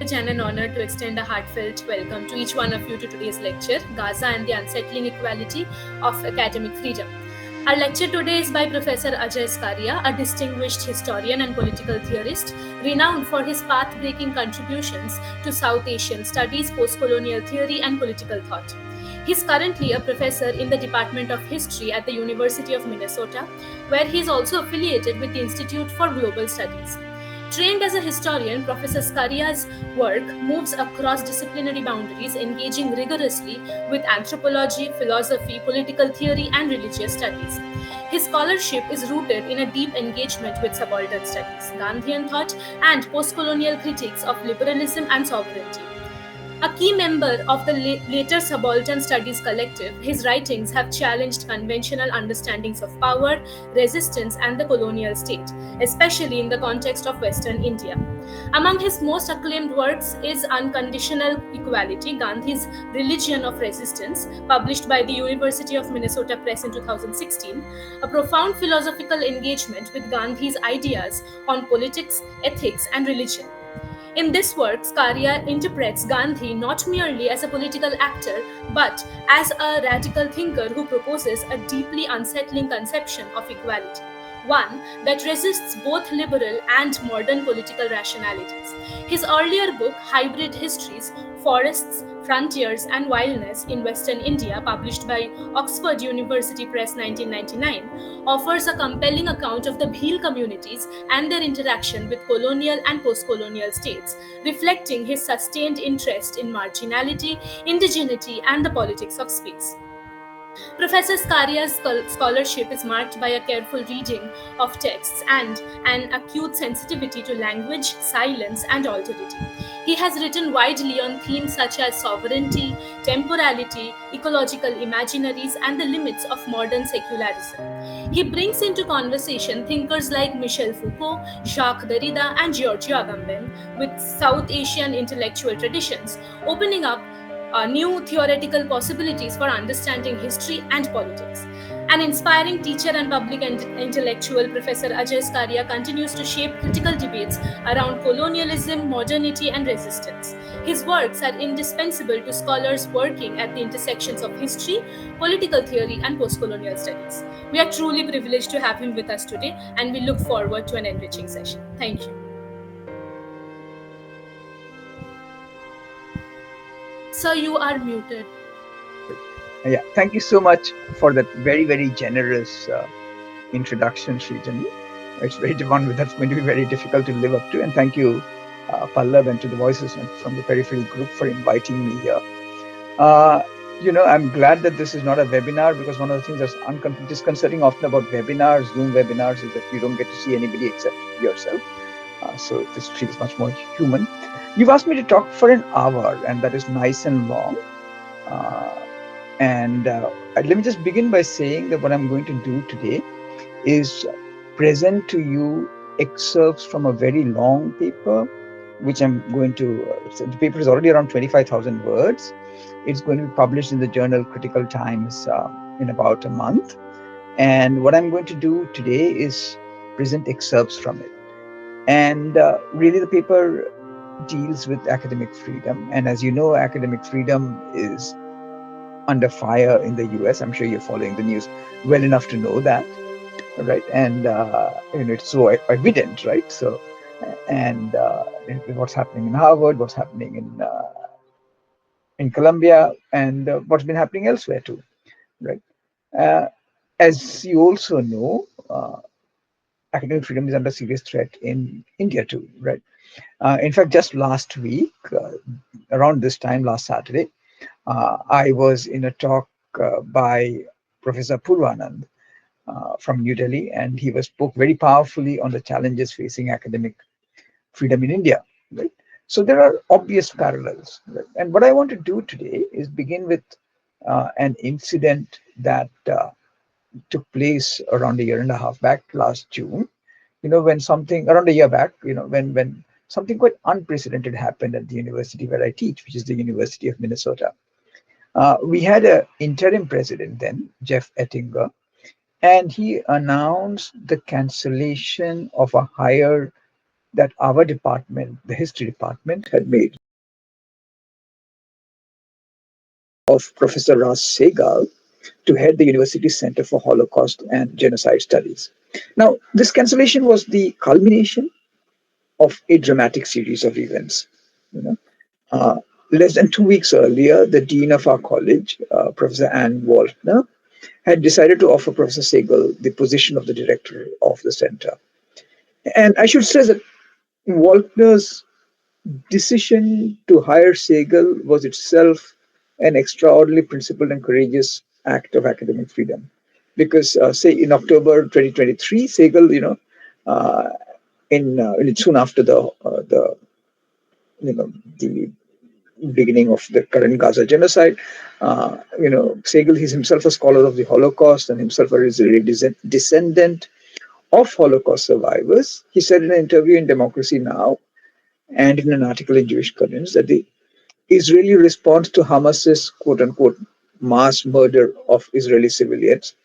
And an honor to extend a heartfelt welcome to each one of you to today's lecture, Gaza and the Unsettling Equality of Academic Freedom. Our lecture today is by Professor Ajay Skaria, a distinguished historian and political theorist, renowned for his path-breaking contributions to South Asian studies, postcolonial theory, and political thought. He is currently a professor in the Department of History at the University of Minnesota, where he is also affiliated with the Institute for Global Studies. Trained as a historian, Professor Skaria's work moves across disciplinary boundaries, engaging rigorously with anthropology, philosophy, political theory, and religious studies. His scholarship is rooted in a deep engagement with subaltern studies, Gandhian thought, and postcolonial critiques of liberalism and sovereignty. A key member of the later Subaltern Studies collective, his writings have challenged conventional understandings of power, resistance, and the colonial state, especially in the context of Western India. Among his most acclaimed works is Unconditional Equality, Gandhi's Religion of Resistance, published by the University of Minnesota Press in 2016, a profound philosophical engagement with Gandhi's ideas on politics, ethics, and religion. In this work, Skaria interprets Gandhi not merely as a political actor, but as a radical thinker who proposes a deeply unsettling conception of equality, one that resists both liberal and modern political rationalities. His earlier book, Hybrid Histories, Forests, Frontiers, and Wildness in Western India, published by Oxford University Press 1999, offers a compelling account of the Bhil communities and their interaction with colonial and post-colonial states, reflecting his sustained interest in marginality, indigeneity, and the politics of space. Professor Skaria's scholarship is marked by a careful reading of texts and an acute sensitivity to language, silence, and alterity. He has written widely on themes such as sovereignty, temporality, ecological imaginaries, and the limits of modern secularism. He brings into conversation thinkers like Michel Foucault, Jacques Derrida, and Giorgio Agamben with South Asian intellectual traditions, opening up new theoretical possibilities for understanding history and politics. An inspiring teacher and public intellectual, Professor Ajay Skaria continues to shape critical debates around colonialism, modernity, and resistance. His works are indispensable to scholars working at the intersections of history, political theory, and postcolonial studies. We are truly privileged to have him with us today, and we look forward to an enriching session. Thank you. Sir, you are muted. Yeah, thank you so much for that very, very generous introduction, Srijani. It's one that's going to be very difficult to live up to. And thank you, Pallav, and to the voices from the peripheral group for inviting me here. I'm glad that this is not a webinar, because one of the things that's disconcerting often about webinars, Zoom webinars, is that you don't get to see anybody except yourself. So this feels much more human. You've asked me to talk for an hour, and that is nice and long. Let me just begin by saying that what I'm going to do today is present to you excerpts from a very long paper, which I'm going to, the paper is already around 25,000 words. It's going to be published in the journal Critical Times in about a month. And what I'm going to do today is present excerpts from it. And really the paper deals with academic freedom. And as you know, academic freedom is under fire in the US. I'm sure you're following the news well enough to know that, right? And it's so evident, right? So, and what's happening in Harvard, what's happening in Columbia, and what's been happening elsewhere too, right? As you also know, academic freedom is under serious threat in India too, right? In fact, just last week, around this time, last Saturday, I was in a talk by Professor Purvanand from New Delhi, and he spoke very powerfully on the challenges facing academic freedom in India. Right? So there are obvious parallels. Right? And what I want to do today is begin with an incident that took place around a year and a half back, last June. When something around a year back, when something quite unprecedented happened at the university where I teach, which is the University of Minnesota. We had an interim president then, Jeff Ettinger, and he announced the cancellation of a higher that our department, the history department, had made of Professor Ras Segal to head the university's Center for Holocaust and Genocide Studies. Now, this cancellation was the culmination of a dramatic series of events. You know, uh, less than 2 weeks earlier, the dean of our college, Professor Ann Waltner, had decided to offer Professor Segal the position of the director of the center. And I should say that Waltner's decision to hire Segal was itself an extraordinarily principled and courageous act of academic freedom. Because, say, in October 2023, Segal, uh, soon after you know, the beginning of the current Gaza genocide, Segal is himself a scholar of the Holocaust and himself a Israeli descendant of Holocaust survivors. He said in an interview in Democracy Now! And in an article in Jewish Currents that the Israeli response to Hamas's quote unquote mass murder of Israeli civilians,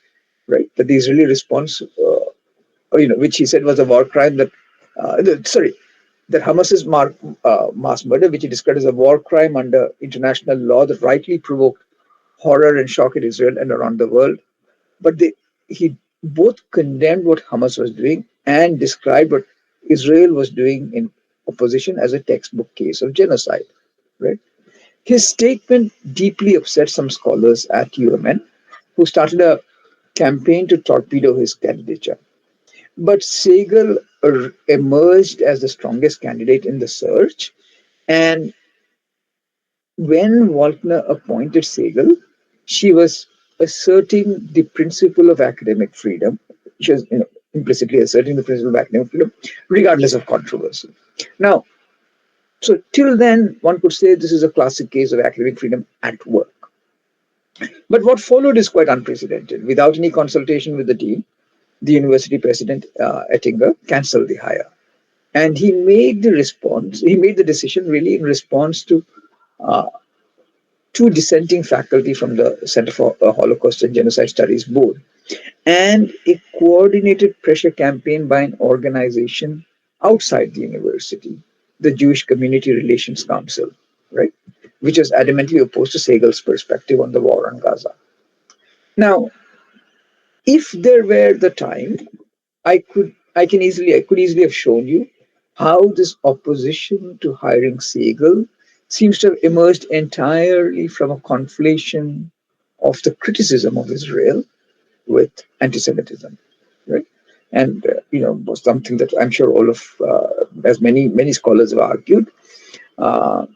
right? That the Israeli response, which he said was a war crime that Hamas's mass murder, which he described as a war crime under international law that rightly provoked horror and shock in Israel and around the world. But he both condemned what Hamas was doing and described what Israel was doing in opposition as a textbook case of genocide, right? His statement deeply upset some scholars at UMN who started a campaign to torpedo his candidature. But Segal emerged as the strongest candidate in the search. And when Waltner appointed Segal, she was asserting the principle of academic freedom. She was implicitly asserting the principle of academic freedom, regardless of controversy. Now, so till then, one could say this is a classic case of academic freedom at work. But what followed is quite unprecedented. Without any consultation with the dean, the university president, Ettinger, cancelled the hire. And he made the decision really in response to uh, two dissenting faculty from the Center for Holocaust and Genocide Studies board, and a coordinated pressure campaign by an organization outside the university, the Jewish Community Relations Council, right, which was adamantly opposed to Segal's perspective on the war on Gaza. Now, if there were the time, I could easily have shown you how this opposition to hiring Segal seems to have emerged entirely from a conflation of the criticism of Israel with anti-Semitism, right? And was something that I'm sure all of, as many scholars have argued, uh,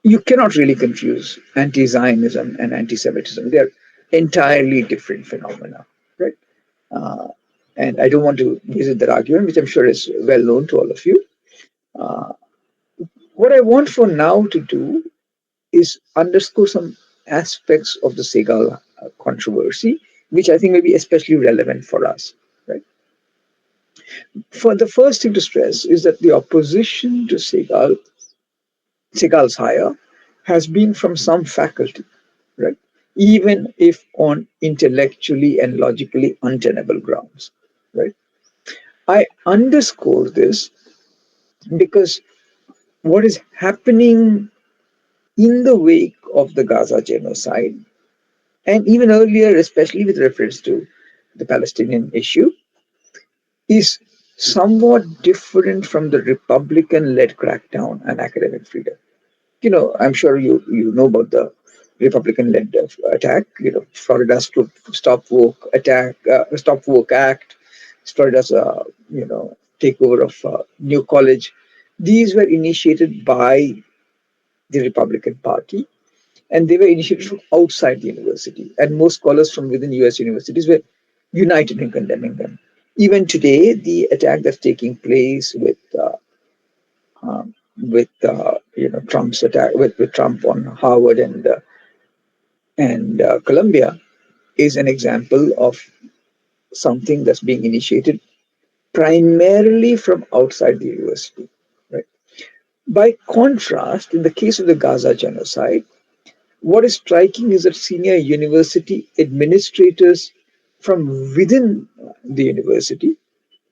you cannot really confuse anti-Zionism and anti-Semitism. They're entirely different phenomena, right? Uh, and I don't want to visit that argument, which I'm sure is well known to all of you. Uh, what I want for now to do is underscore some aspects of the Segal controversy, which I think may be especially relevant for us. Right. For the first thing to stress is that the opposition to Segal's hire has been from some faculty, right? Even if on intellectually and logically untenable grounds, right? I underscore this because what is happening in the wake of the Gaza genocide, and even earlier, especially with reference to the Palestinian issue, is somewhat different from the Republican led crackdown on academic freedom. I'm sure you know about the Republican-led attack. Florida's Stop Woke Act, Florida's takeover of New College. These were initiated by the Republican Party, and they were initiated from outside the university. And most scholars from within U.S. universities were united in condemning them. Even today, the attack that's taking place Trump's attack with Trump on Harvard and Columbia is an example of something that's being initiated primarily from outside the university. Right. By contrast, in the case of the Gaza genocide, what is striking is that senior university administrators from within the university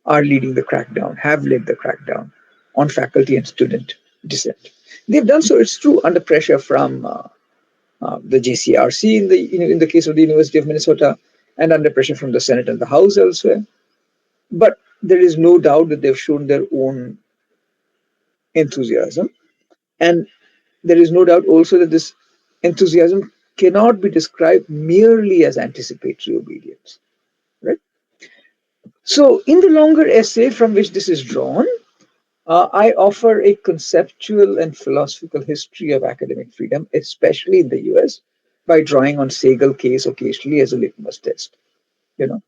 are leading the crackdown, have led the crackdown on faculty and student dissent. They've done so, it's true, under pressure from the JCRC in the case of the University of Minnesota, and under pressure from the Senate and the House elsewhere. But there is no doubt that they've shown their own enthusiasm. And there is no doubt also that this enthusiasm cannot be described merely as anticipatory obedience. Right? So, in the longer essay from which this is drawn, I offer a conceptual and philosophical history of academic freedom, especially in the US, by drawing on Segal case occasionally as a litmus test. You know,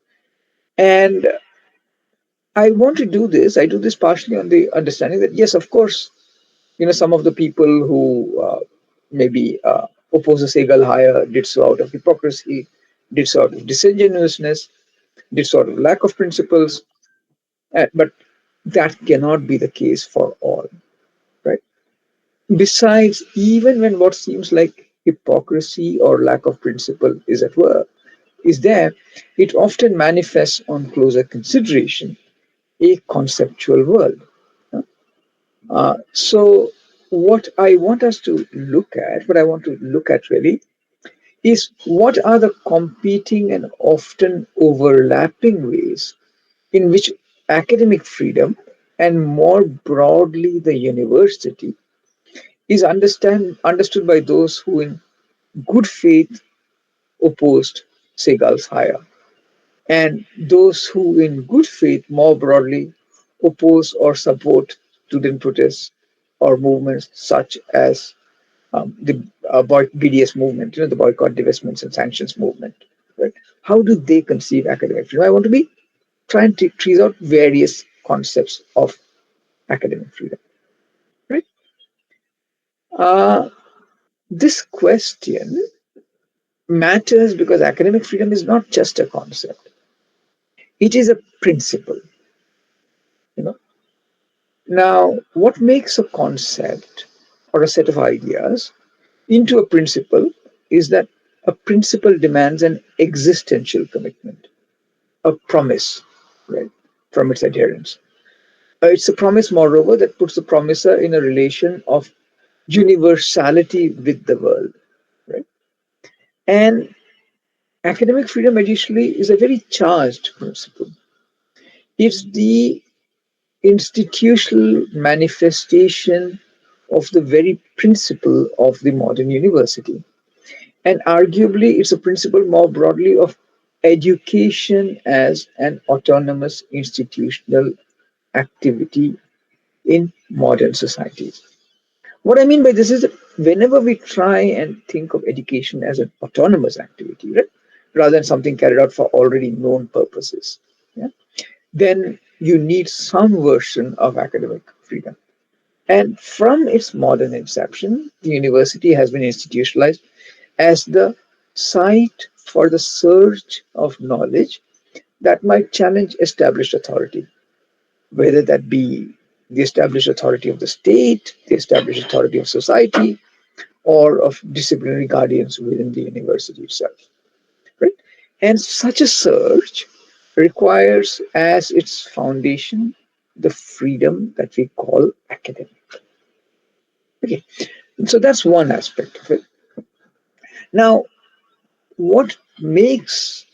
and I want to do this. I do this partially on the understanding that yes, of course, some of the people who maybe oppose the Segal hire did so out of hypocrisy, did so out of disingenuousness, did so out of lack of principles, but that cannot be the case for all, right? Besides, even when what seems like hypocrisy or lack of principle is at work, is there, it often manifests on closer consideration a conceptual world. So, what I want us to look at, what I want to look at really, is what are the competing and often overlapping ways in which academic freedom, and more broadly the university, is understood by those who in good faith opposed Segal's hire, and those who in good faith more broadly oppose or support student protests or movements such as the BDS movement, the boycott, divestments, and sanctions movement. Right? How do they conceive academic freedom? I want to be trying to tease out various concepts of academic freedom. Right? Uh, this question matters because academic freedom is not just a concept; it is a principle. You know. Now, what makes a concept or a set of ideas into a principle is that a principle demands an existential commitment, a promise, right, from its adherents. It's a promise, moreover, that puts the promiser in a relation of universality with the world, right? And academic freedom, additionally, is a very charged principle. It's the institutional manifestation of the very principle of the modern university. And arguably, it's a principle more broadly of education as an autonomous institutional activity in modern societies. What I mean by this is that whenever we try and think of education as an autonomous activity, right, rather than something carried out for already known purposes, yeah, then you need some version of academic freedom. And from its modern inception, the university has been institutionalized as the site for the search of knowledge that might challenge established authority, whether that be the established authority of the state, the established authority of society, or of disciplinary guardians within the university itself. Right? And such a search requires as its foundation the freedom that we call academic. Okay, so that's one aspect of it. Now, what makes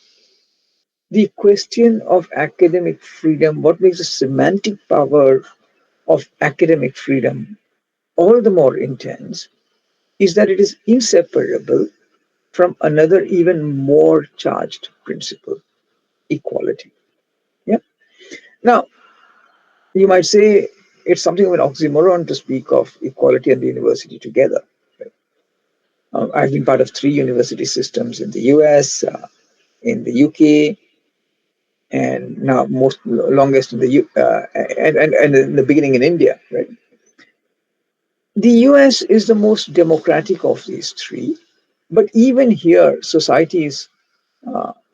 the question of academic freedom, what makes the semantic power of academic freedom all the more intense, is that it is inseparable from another even more charged principle, equality. Yeah. Now, you might say it's something of an oxymoron to speak of equality and the university together. Right? I've been part of three university systems in the US, in the UK, and now most longest in the and in the beginning in India. Right? The US is the most democratic of these three, but even here, society is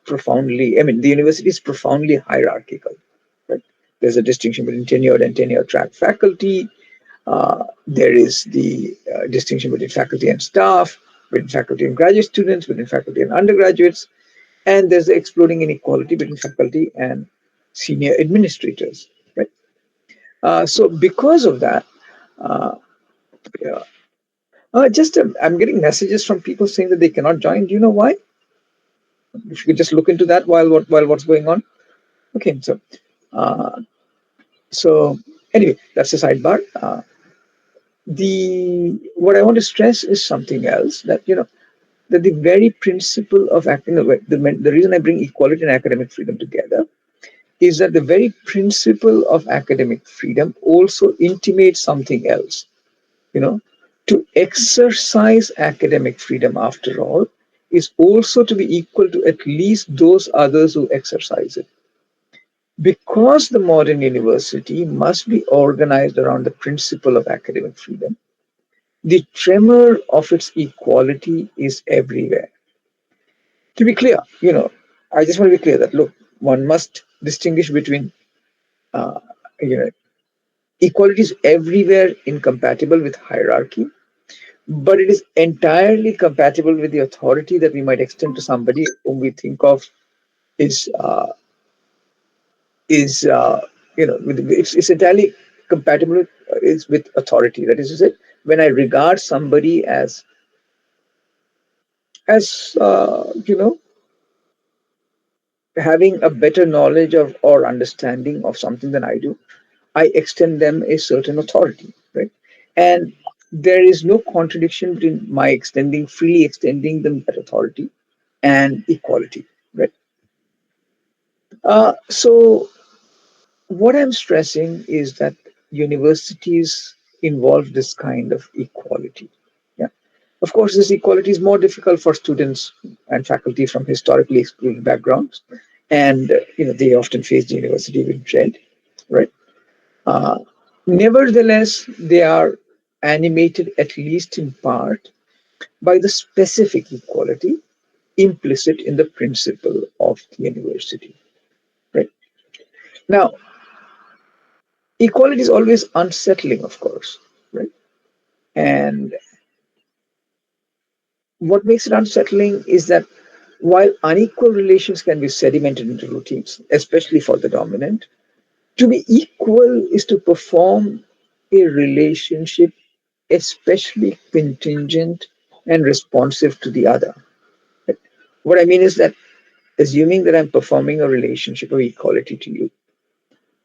profoundly, I mean, the university is profoundly hierarchical. Right? There's a distinction between tenured and tenure track faculty. There is the distinction between faculty and staff, between faculty and graduate students, between faculty and undergraduates, and there's the exploding inequality between faculty and senior administrators, right? So because of that, uh, yeah, I'm getting messages from people saying that they cannot join. Do you know why? If you could just look into that while what's going on. Okay, uh, so anyway, that's a sidebar. The what I want to stress is something else, that that the very principle of acting, the reason I bring equality and academic freedom together is that the very principle of academic freedom also intimates something else. You know, to exercise academic freedom, after all, is also to be equal to at least those others who exercise it. Because the modern university must be organized around the principle of academic freedom, the tremor of its equality is everywhere. To be clear, I just want to be clear that, look, one must distinguish between, uh, you know, equality is everywhere incompatible with hierarchy, but it is entirely compatible with the authority that we might extend to somebody whom we think of is is it's entirely compatible with authority. That is to say, when I regard somebody as having a better knowledge of or understanding of something than I do, I extend them a certain authority, right? And there is no contradiction between my freely extending them that authority and equality, right? So what I'm stressing is that universities involve this kind of equality. Yeah. Of course, this equality is more difficult for students and faculty from historically excluded backgrounds, and they often face the university with dread, right? Uh, Nevertheless, they are animated, at least in part, by the specific equality implicit in the principle of the university. Right now, equality is always unsettling, of course, right? And what makes it unsettling is that while unequal relations can be sedimented into routines, especially for the dominant, to be equal is to perform a relationship especially contingent and responsive to the other. What I mean is that, assuming that I'm performing a relationship of equality to you,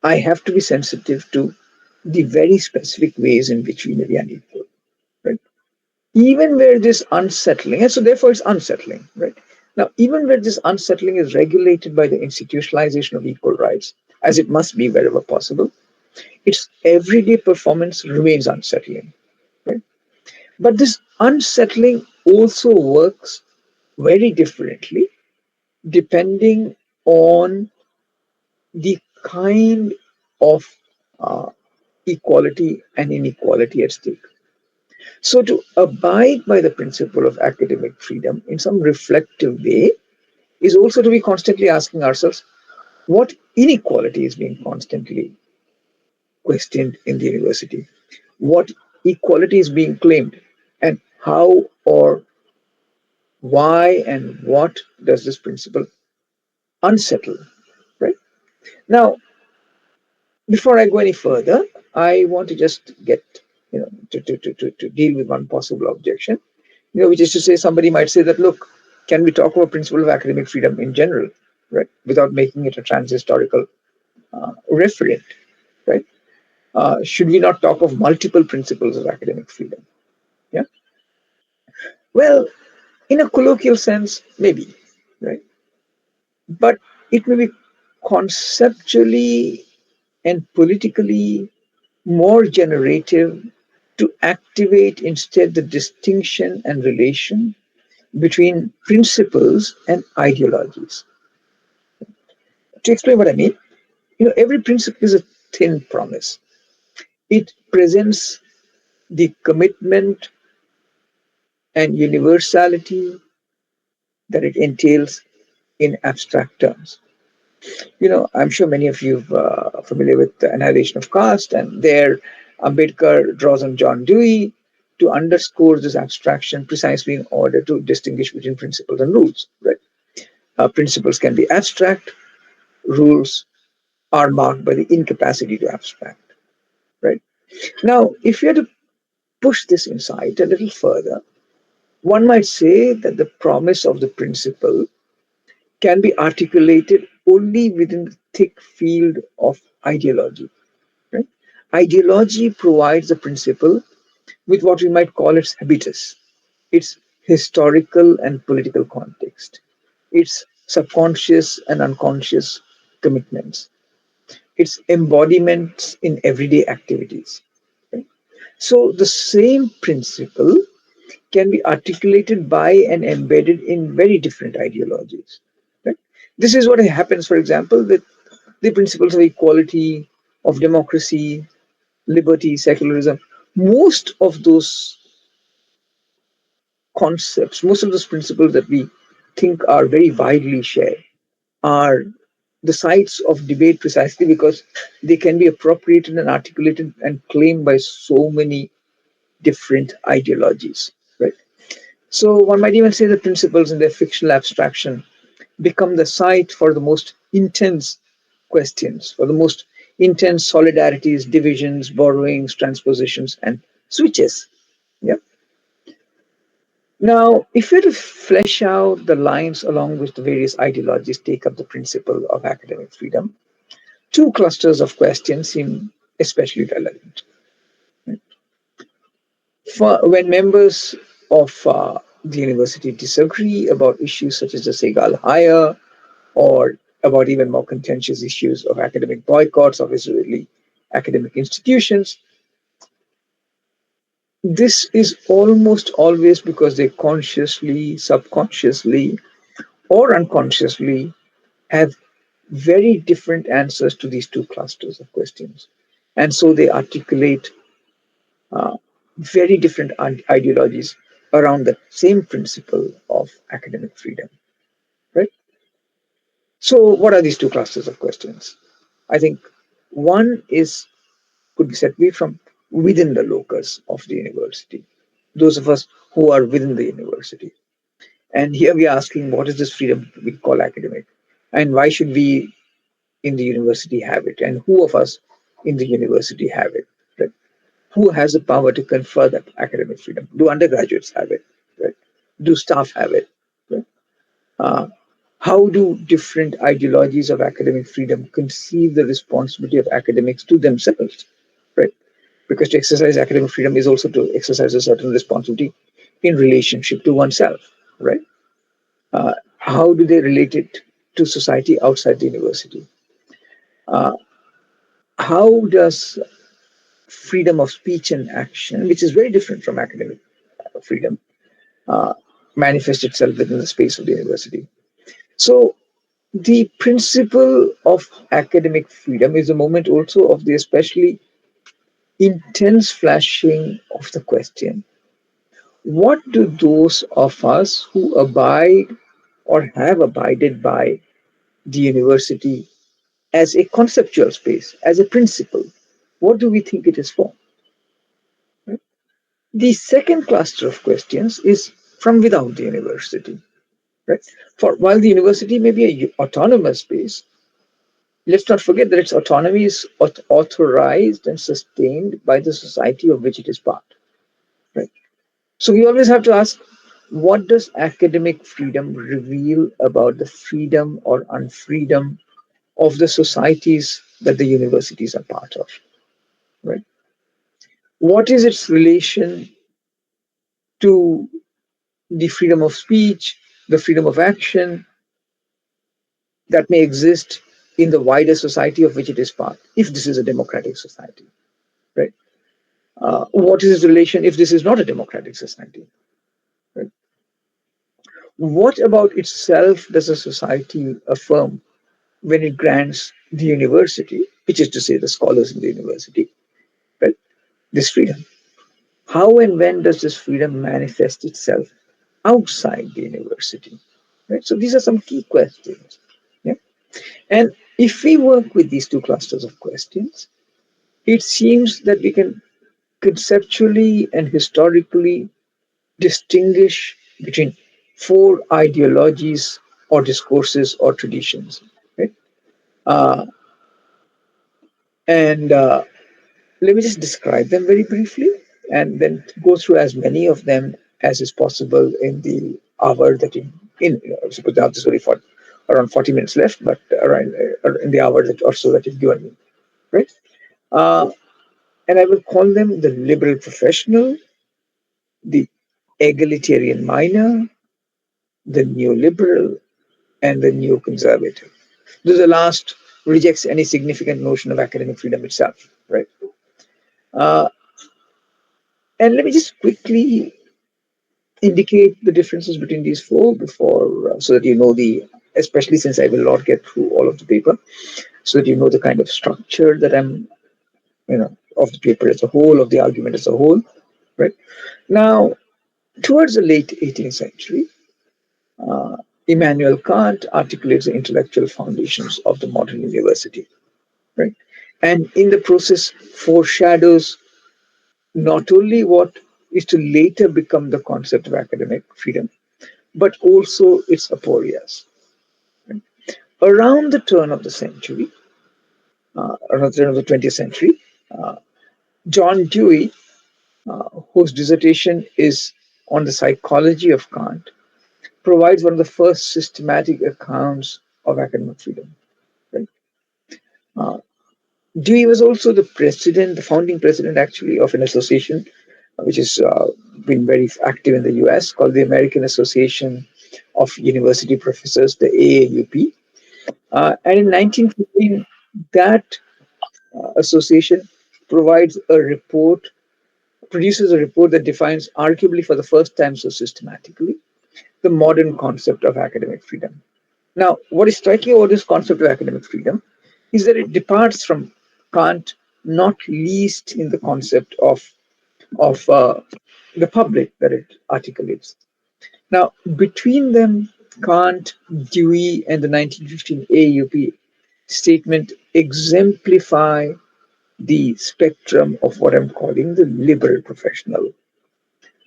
I have to be sensitive to the very specific ways in which we may be unequal, right? Even where this unsettling, and so therefore it's unsettling, right? Now, even where this unsettling is regulated by the institutionalization of equal rights, as it must be wherever possible, its everyday performance remains unsettling, right? But this unsettling also works very differently depending on the kind of uh, equality and inequality at stake. So, to abide by the principle of academic freedom in some reflective way is also to be constantly asking ourselves what inequality is being constantly questioned in the university, what equality is being claimed, and how or why and what does this principle unsettle, right? Now, before I go any further, I want to just get, to deal with one possible objection, which is to say, somebody might say that, look, can we talk about principle of academic freedom in general, right, without making it a trans-historical referent, right? Should we not talk of multiple principles of academic freedom? Yeah. Well, in a colloquial sense, maybe, right? But it may be conceptually and politically more generative to activate instead the distinction and relation between principles and ideologies. To explain what I mean, every principle is a thin promise. It presents the commitment and universality that it entails in abstract terms. I'm sure many of you are familiar with the Annihilation of Caste, and there Ambedkar draws on John Dewey to underscore this abstraction precisely in order to distinguish between principles and rules. Right? Principles can be abstract, rules are marked by the incapacity to abstract. Right now, if you had to push this insight a little further, one might say that the promise of the principle can be articulated only within the thick field of ideology. Right? Ideology provides the principle with what we might call its habitus, its historical and political context, its subconscious and unconscious commitments, its embodiments in everyday activities. Right? So the same principle can be articulated by and embedded in very different ideologies. Right? This is what happens, for example, with the principles of equality, of democracy, liberty, secularism. Most of those concepts, most of those principles that we think are very widely shared, are the sites of debate precisely because they can be appropriated and articulated and claimed by so many different ideologies. Right? So one might even say the principles in their fictional abstraction become the site for the most intense questions, for the most intense solidarities, divisions, borrowings, transpositions, and switches. Yeah. Now, if we were to flesh out the lines along which the various ideologies take up the principle of academic freedom, two clusters of questions seem especially relevant. When members of the university disagree about issues such as the Segal hire or about even more contentious issues of academic boycotts of Israeli academic institutions, this is almost always because they consciously, subconsciously, or unconsciously have very different answers to these two clusters of questions. And so they articulate uh, very different ideologies around the same principle of academic freedom, right? So, what are these two clusters of questions? I think one is could be said to be from within the locus of the university, those of us who are within the university. And here we are asking, what is this freedom we call academic? And why should we in the university have it? And who of us in the university have it? Right? Who has the power to confer that academic freedom? Do undergraduates have it? Right? Do staff have it? Right? Uh, how do different ideologies of academic freedom conceive the responsibility of academics to themselves? Right? Because to exercise academic freedom is also to exercise a certain responsibility in relationship to oneself. Right? How do they relate it to society outside the university? Uh, how does freedom of speech and action, which is very different from academic freedom, uh, manifest itself within the space of the university? So, the principle of academic freedom is a moment also of the especially intense flashing of the question, what do those of us who abide or have abided by the university as a conceptual space, as a principle, what do we think it is for? Right? The second cluster of questions is from without the university. Right? For while the university may be an autonomous space, let's not forget that its autonomy is authorized and sustained by the society of which it is part. Right? So we always have to ask, what does academic freedom reveal about the freedom or unfreedom of the societies that the universities are part of? Right? What is its relation to the freedom of speech, the freedom of action that may exist in the wider society of which it is part, if this is a democratic society, right? What is its relation if this is not a democratic society, right? What about itself does a society affirm when it grants the university, which is to say the scholars in the university, right, this freedom? How and when does this freedom manifest itself outside the university? Right? So these are some key questions. Yeah? And if we work with these two clusters of questions, it seems that we can conceptually and historically distinguish between four ideologies or discourses or traditions. Right? And let me just describe them very briefly and then go through as many of them as is possible in the hour that suppose now there's only around 40 minutes left, but around in the hour that or so that you've given me, right? Uh, and I will call them the liberal professional, the egalitarian minor, the neoliberal, and the neoconservative. The last rejects any significant notion of academic freedom itself, right? Uh, and let me just quickly indicate the differences between these four before, so that you know especially since I will not get through all of the paper, so that you know the kind of structure that of the paper as a whole, of the argument as a whole, right? Now, towards the late 18th century, uh, Immanuel Kant articulates the intellectual foundations of the modern university, right? And in the process, foreshadows not only what is to later become the concept of academic freedom, but also its aporias. Right? Around the turn of the century, around the turn of the 20th century, uh, John Dewey, whose dissertation is on the psychology of Kant, provides one of the first systematic accounts of academic freedom. Right? Uh, Dewey was also the founding president actually of an association which has been very active in the US called the American Association of University Professors, the AAUP. And in 1915, that association provides a report, produces a report that defines, arguably for the first time so systematically, the modern concept of academic freedom. Now, what is striking about this concept of academic freedom is that it departs from Kant, not least in the concept of the public that it articulates. Now, between them, Kant, Dewey, and the 1915 AUP statement exemplify the spectrum of what I'm calling the liberal professional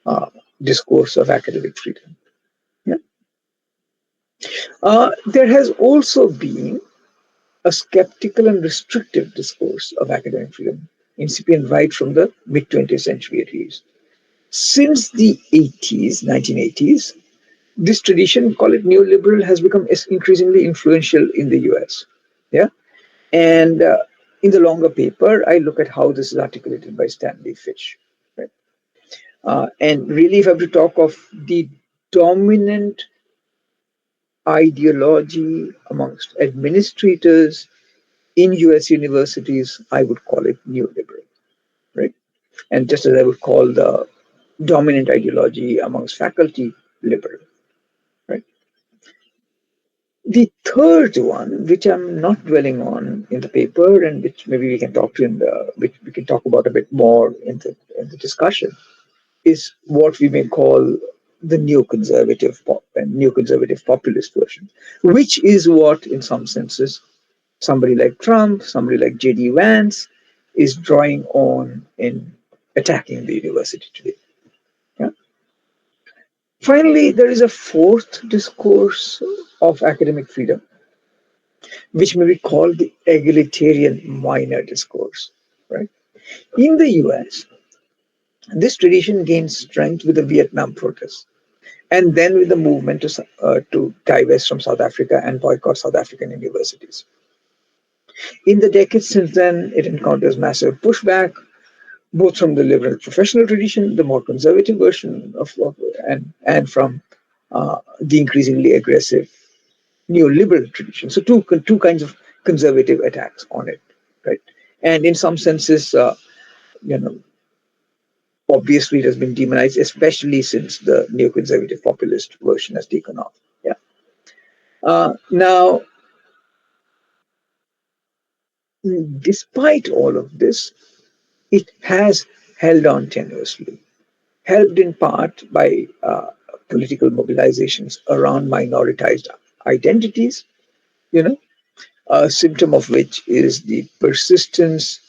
uh, discourse of academic freedom. Yeah? There has also been a skeptical and restrictive discourse of academic freedom, incipient right from the mid 20th century at least. Since the 1980s, this tradition, call it neoliberal, has become increasingly influential in the US. Yeah. And in the longer paper, I look at how this is articulated by Stanley Fitch. Right? And really, if I have to talk of the dominant ideology amongst administrators in US universities, I would call it neoliberal. Right? And just as I would call the dominant ideology amongst faculty liberal. Right? The third one, which I'm not dwelling on in the paper, and which maybe we can talk to which we can talk about a bit more in the discussion, is what we may call the neoconservative populist version, which is what, in some senses, somebody like Trump, somebody like J.D. Vance, is drawing on in attacking the university today. Yeah? Finally, there is a fourth discourse of academic freedom, which may be called the egalitarian minor discourse. Right? In the US, this tradition gained strength with the Vietnam protests and then with the movement to divest from South Africa and boycott South African universities. In the decades since then, it encounters massive pushback, both from the liberal professional tradition, the more conservative version and from the increasingly aggressive neoliberal tradition. So two kinds of conservative attacks on it, right? And in some senses, you know, obviously it has been demonized, especially since the neoconservative populist version has taken off. Yeah. Now, despite all of this, it has held on tenuously, helped in part by political mobilizations around minoritized identities, you know, a symptom of which is the persistence,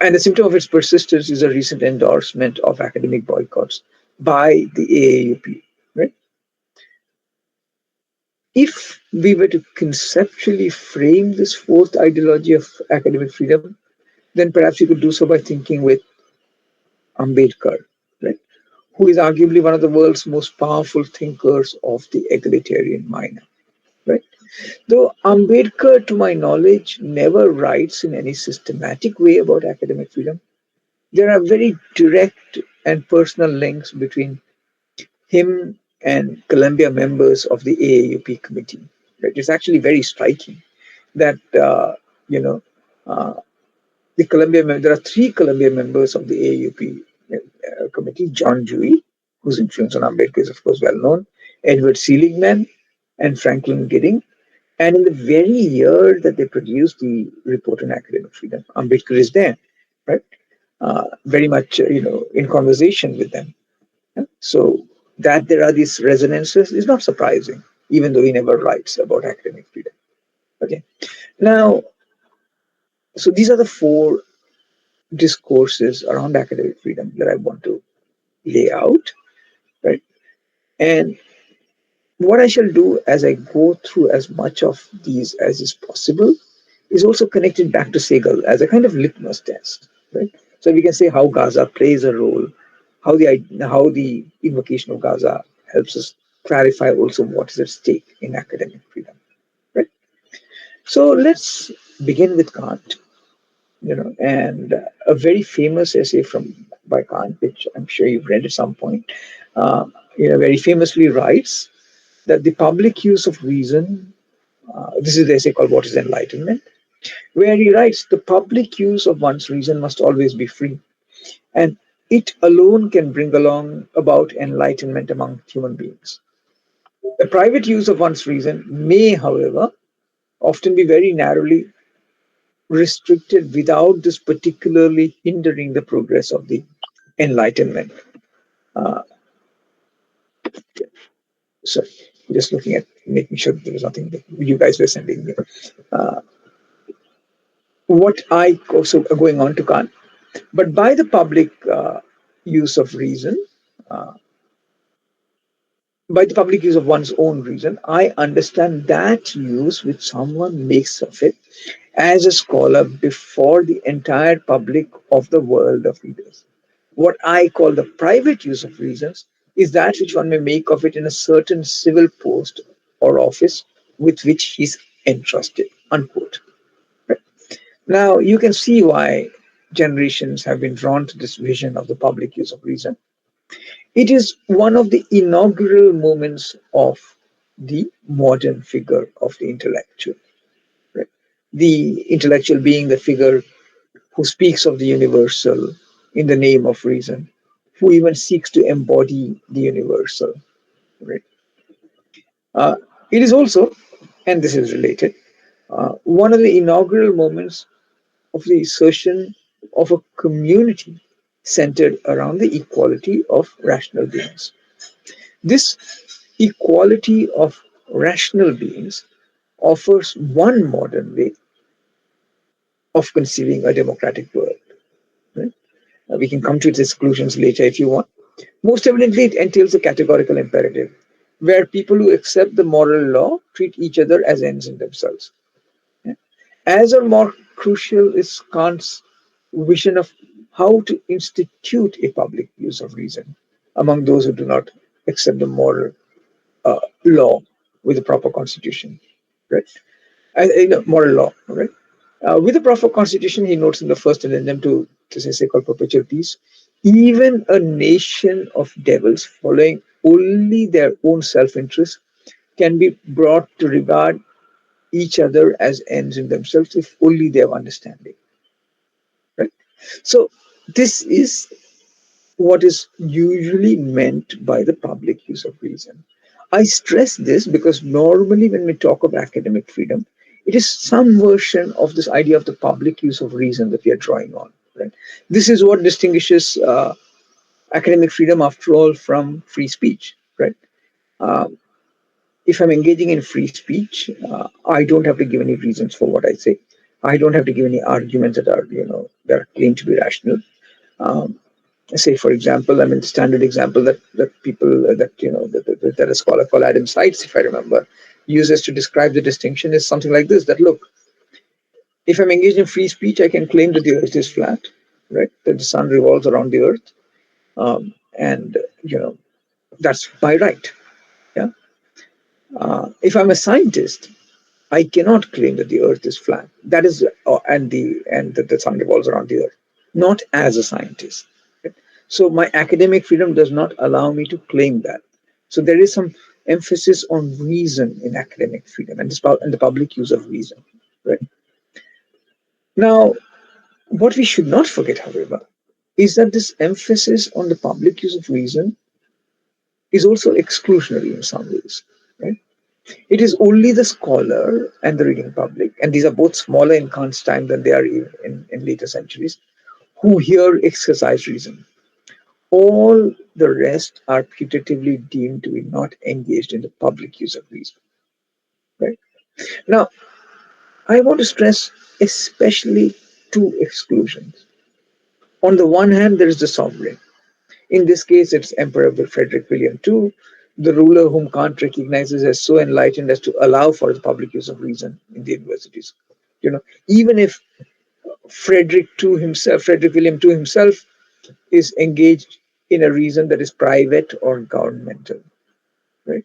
and a symptom of its persistence is a recent endorsement of academic boycotts by the AAUP. Right? If we were to conceptually frame this fourth ideology of academic freedom, then perhaps you could do so by thinking with Ambedkar, right? Who is arguably one of the world's most powerful thinkers of the egalitarian mind, right? Though Ambedkar, to my knowledge, never writes in any systematic way about academic freedom, there are very direct and personal links between him and Columbia members of the AAUP committee. Right? It's actually very striking that you know uh, there are three Columbia members of the AAUP committee: John Dewey, whose influence on Ambedkar is of course well known, Edward Seligman, and Franklin Gidding. And in the very year that they produced the report on academic freedom, Ambedkar is there, right? Very much in conversation with them. Yeah? So that there are these resonances is not surprising, even though he never writes about academic freedom. Okay. Now, so these are the four discourses around academic freedom that I want to lay out, right? And what I shall do as I go through as much of these as is possible is also connected back to Segal as a kind of litmus test, right? So we can say how Gaza plays a role, how the invocation of Gaza helps us clarify also what is at stake in academic freedom, right? So let's begin with Kant, and a very famous essay from by Kant, which I'm sure you've read at some point, uh, very famously writes that the public use of reason. This is the essay called "What is Enlightenment," where he writes the public use of one's reason must always be free, and it alone can bring along about enlightenment among human beings. The private use of one's reason may, however, often be very narrowly restricted without this particularly hindering the progress of the enlightenment. Uh, sorry, just looking at making sure that there was nothing that you guys were sending me. Uh, what I also going on to Kant, but by the public use of reason, uh, by the public use of one's own reason, I understand that use which someone makes of it as a scholar before the entire public of the world of readers. What I call the private use of reasons is that which one may make of it in a certain civil post or office with which he's entrusted. Unquote. Right? Now, you can see why generations have been drawn to this vision of the public use of reason. It is one of the inaugural moments of the modern figure of the intellectual. Right? The intellectual being the figure who speaks of the universal in the name of reason, who even seeks to embody the universal. Right? Uh, it is also, and this is related, one of the inaugural moments of the assertion of a community centered around the equality of rational beings. This equality of rational beings offers one modern way of conceiving a democratic world. Right? We can come to its exclusions later if you want. Most evidently, it entails a categorical imperative where people who accept the moral law treat each other as ends in themselves. Yeah. As or more crucial is Kant's vision of how to institute a public use of reason among those who do not accept the moral law with a proper constitution, right? Moral law, right? With a proper constitution, he notes in the first addendum to this essay called Perpetual Peace, even a nation of devils following only their own self-interest can be brought to regard each other as ends in themselves if only they have understanding, right? So this is what is usually meant by the public use of reason. I stress this because normally when we talk of academic freedom, it is some version of this idea of the public use of reason that we are drawing on. Right? This is what distinguishes academic freedom, after all, from free speech. Right? Um, if I'm engaging in free speech, I don't have to give any reasons for what I say. I don't have to give any arguments that are claimed to be rational. Um, Say for example, I mean the standard example that people that a scholar called Adam Seitz, if I remember, uses to describe the distinction is something like this: that look, If I'm engaged in free speech, I can claim that the earth is flat, right? That the sun revolves around the earth. And, that's my right. Yeah. If I'm a scientist, I cannot claim that the earth is flat. That is, and that the sun revolves around the earth, not as a scientist. Right? So my academic freedom does not allow me to claim that. So there is some emphasis on reason in academic freedom and the public use of reason. Right? Now, what we should not forget, however, is that this emphasis on the public use of reason is also exclusionary in some ways. Right? It is only the scholar and the reading public, and these are both smaller in Kant's time than they are in later centuries, who here exercise reason. All the rest are putatively deemed to be not engaged in the public use of reason. Right? Now, I want to stress especially two exclusions. On the one hand, there is the sovereign. In this case, it's Emperor Frederick William II, the ruler whom Kant recognizes as so enlightened as to allow for the public use of reason in the universities. Even if Frederick William II himself, is engaged in a reason that is private or governmental. Right?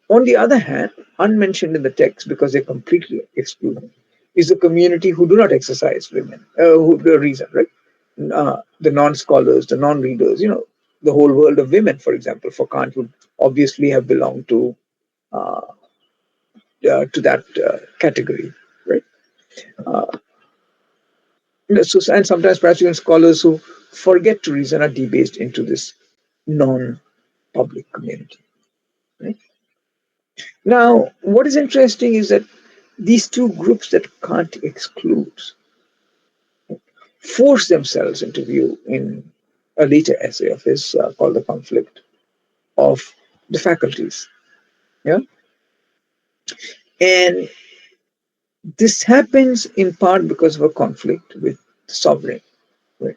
On the other hand, unmentioned in the text because they're completely excluded, is the community who do not exercise the reason, right? The non-scholars, the non-readers, the whole world of women, for example, for Kant would obviously have belonged uh, to that category, right? Uh, and sometimes perhaps even scholars who forget to reason are debased into this non-public community. Right? Now, what is interesting is that these two groups that Kant excludes force themselves into view in a later essay of his called The Conflict of the Faculties. Yeah? And this happens in part because of a conflict with the sovereign. Right?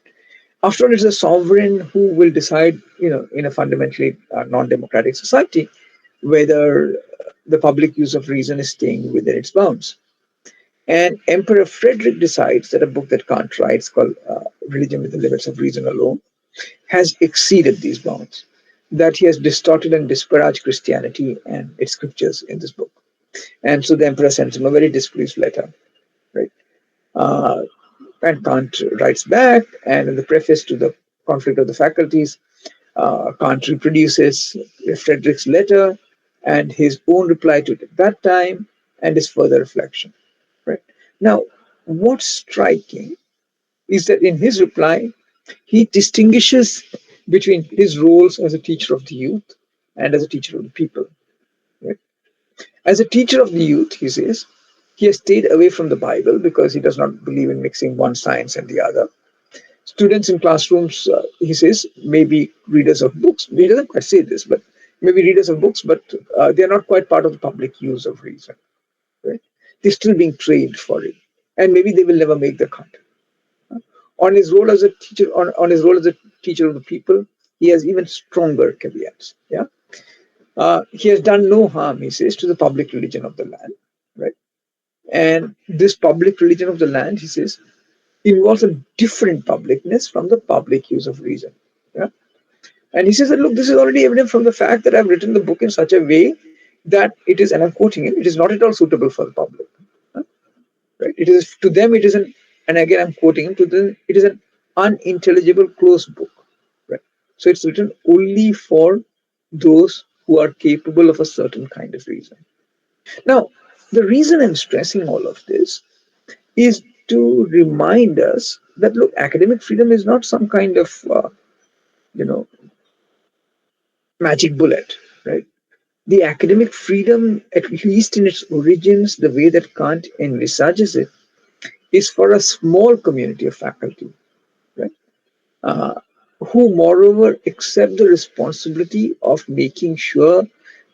After all, it's a sovereign who will decide, in a fundamentally non-democratic society, whether the public use of reason is staying within its bounds. And Emperor Frederick decides that a book that Kant writes, called Religion with the Limits of Reason Alone, has exceeded these bounds, that he has distorted and disparaged Christianity and its scriptures in this book. And so the emperor sends him a very displeased letter, right? Uh, and Kant writes back, and in the preface to the Conflict of the Faculties, Kant reproduces Frederick's letter and his own reply to it at that time and his further reflection. Right? Now, what's striking is that in his reply, he distinguishes between his roles as a teacher of the youth and as a teacher of the people. Right? As a teacher of the youth, he says, he has stayed away from the Bible because he does not believe in mixing one science and the other. Students in classrooms, he says, may be readers of books. He doesn't quite say this, but maybe readers of books, but they are not quite part of the public use of reason. Right? They're still being trained for it, and maybe they will never make the cut. On his role as a teacher, on his role as a teacher of the people, he has even stronger caveats. Yeah, he has done no harm, he says, to the public religion of the land, right? And this public religion of the land, he says, involves a different publicness from the public use of reason. Yeah? And he says that, look, this is already evident from the fact that I've written the book in such a way that it is, and I'm quoting him, it is not at all suitable for the public. Huh? Right? It is to them, it is an, and again I'm quoting him, to them, it is an unintelligible closed book. Right? So it's written only for those who are capable of a certain kind of reason. Now, the reason I'm stressing all of this is to remind us that, look, academic freedom is not some kind of you know magic bullet, right? The academic freedom, at least in its origins, the way that Kant envisages it, is for a small community of faculty, right? uh, who moreover accept the responsibility of making sure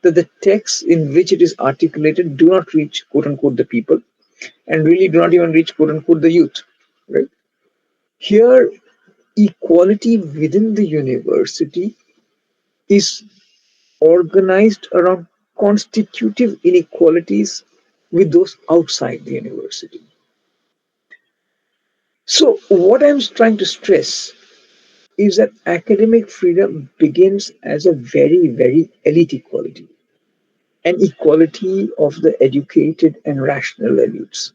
that the texts in which it is articulated do not reach, quote unquote, the people, and really do not even reach, quote unquote, the youth, right? Here, equality within the university is organized around constitutive inequalities with those outside the university. So, what I'm trying to stress is that academic freedom begins as a very, very elite equality, an equality of the educated and rational elites.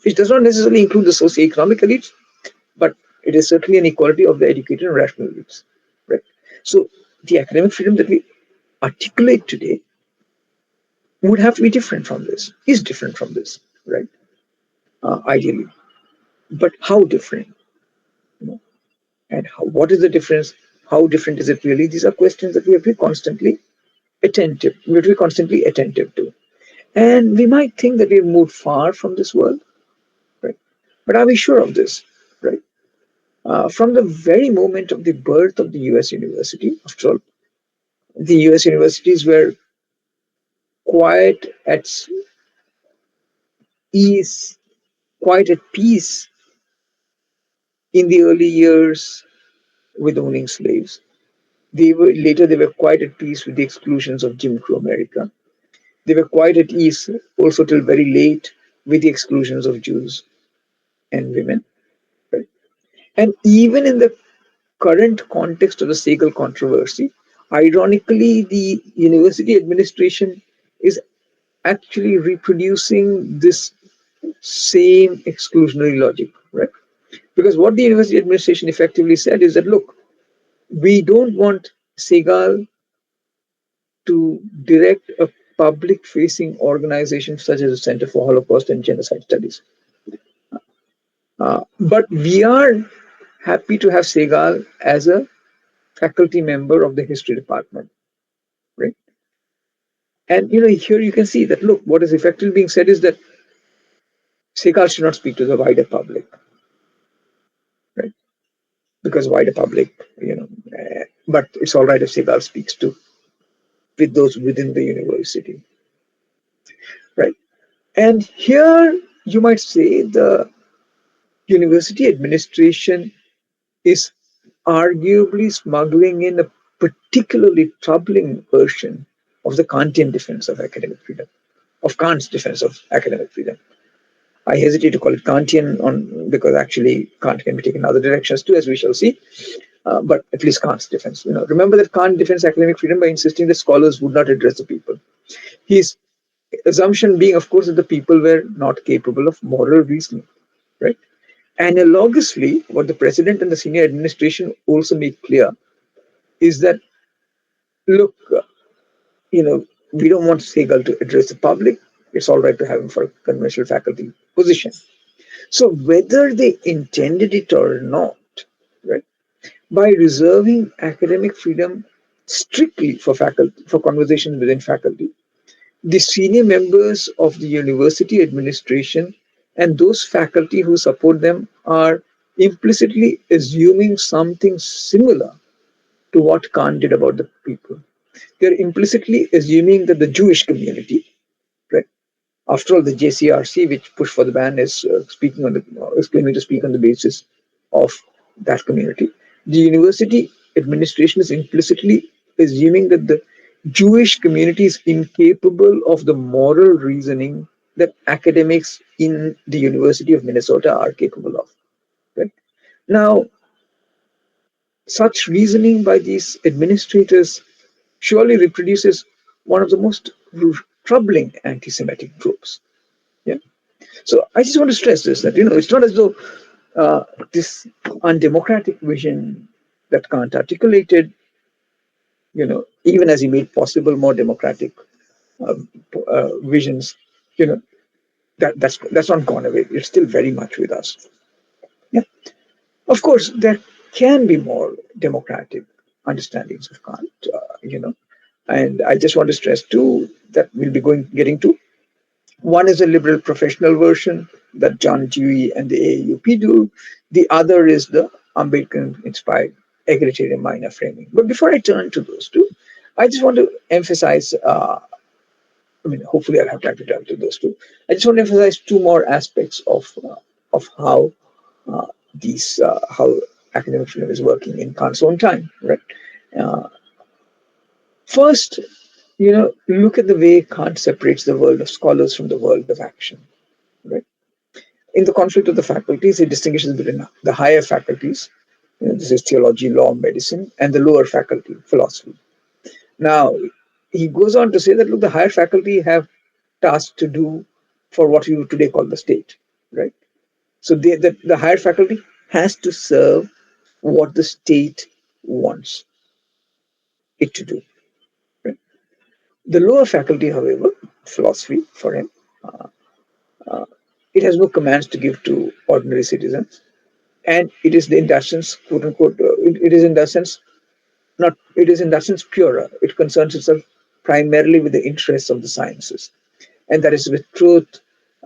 Which does not necessarily include the socio-economic elites, but it is certainly an equality of the educated and rational elites. Right. So, the academic freedom that we articulate today would have to be different from this, is different from this, right? Ideally. But how different? You know, and what is the difference? How different is it really? These are questions that we have to be constantly attentive. We have to be constantly attentive to. And we might think that we've moved far from this world, right? But are we sure of this, right? From the very moment of the birth of the US university, after all, the US universities were quite at ease, quite at peace in the early years with owning slaves. They were quite at peace with the exclusions of Jim Crow America. They were quite at ease also till very late with the exclusions of Jews and women. Right? And even in the current context of the Segal controversy, ironically, the university administration is actually reproducing this same exclusionary logic, right? Because what the university administration effectively said is that, look, we don't want Segal to direct a public facing organization such as the Center for Holocaust and Genocide Studies. But we are happy to have Segal as a faculty member of the history department, right? And here you can see that, look, what is effectively being said is that Segal should not speak to the wider public, right? Because wider public, but it's all right if Segal speaks to with those within the university, right? And here you might say the university administration is arguably smuggling in a particularly troubling version of the Kantian defense of academic freedom, of Kant's defense of academic freedom. I hesitate to call it Kantian because actually Kant can be taken in other directions too, as we shall see. But at least Kant's defense. Remember that Kant defends academic freedom by insisting that scholars would not address the people. His assumption being, of course, that the people were not capable of moral reasoning, right? Analogously, what the president and the senior administration also make clear is that, look, we don't want Segal to address the public. It's all right to have him for a conventional faculty position. So whether they intended it or not, right, by reserving academic freedom strictly for faculty, for conversations within faculty, the senior members of the university administration and those faculty who support them are implicitly assuming something similar to what Kant did about the people. They're implicitly assuming that the Jewish community, right? After all, the JCRC, which pushed for the ban, is claiming to speak on the basis of that community. The university administration is implicitly assuming that the Jewish community is incapable of the moral reasoning that academics in the University of Minnesota are capable of. Right? Now, such reasoning by these administrators surely reproduces one of the most troubling anti-Semitic tropes. Yeah. So I just want to stress this, that it's not as though this undemocratic vision that Kant articulated, even as he made possible more democratic uh, visions, you know, that's not gone away. It's still very much with us. Yeah. Of course, there can be more democratic understandings of Kant, and I just want to stress too that we'll be getting to. One is a liberal professional version that John Dewey and the AAUP do. The other is the Ambedkar-inspired egalitarian minor framing. But before I turn to those two, I just want to emphasize. Hopefully, I'll have time to turn to those two. I just want to emphasize two more aspects of how academic freedom is working in Kant's own time. Right. Uh, First, look at the way Kant separates the world of scholars from the world of action. Right. in the conflict of the faculties, he distinguishes between the higher faculties, this is theology, law, medicine, and the lower faculty, philosophy. Now, he goes on to say that, look, the higher faculty have tasks to do for what you today call the state, right? So the higher faculty has to serve what the state wants it to do. Right? The lower faculty, however, philosophy for him, uh, it has no commands to give to ordinary citizens, and it is in that sense, quote unquote, it is in that sense not. It is in that sense purer. It concerns itself primarily with the interests of the sciences, and that is with truth,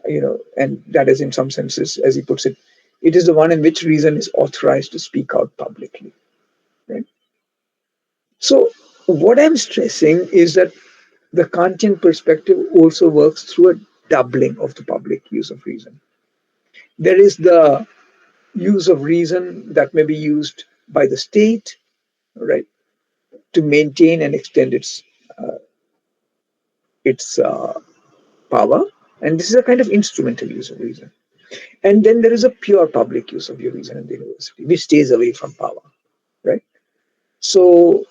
and that is in some senses, as he puts it, it is the one in which reason is authorized to speak out publicly. Right. So what I'm stressing is that the Kantian perspective also works through a doubling of the public use of reason. There is the use of reason that may be used by the state, right, to maintain and extend its power, and this is a kind of instrumental use of reason. And then there is a pure public use of your reason in the university, which stays away from power, right? So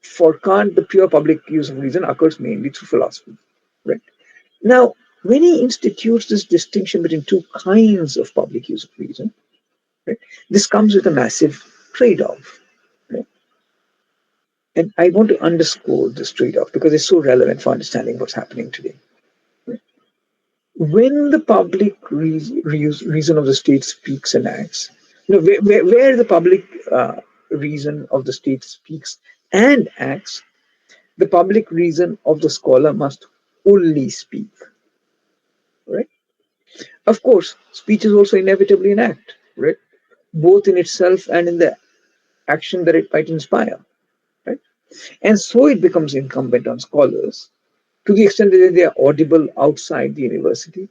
for Kant, the pure public use of reason occurs mainly through philosophy, right? Now, when he institutes this distinction between two kinds of public use of reason, right, this comes with a massive trade-off. Right? And I want to underscore this trade-off because it's so relevant for understanding what's happening today. Right? When the public reason of the state speaks and acts, where the public reason of the state speaks and acts, the public reason of the scholar must only speak. Right? Of course, speech is also inevitably an act, right? Both in itself and in the action that it might inspire, right? And so it becomes incumbent on scholars, to the extent that they are audible outside the university,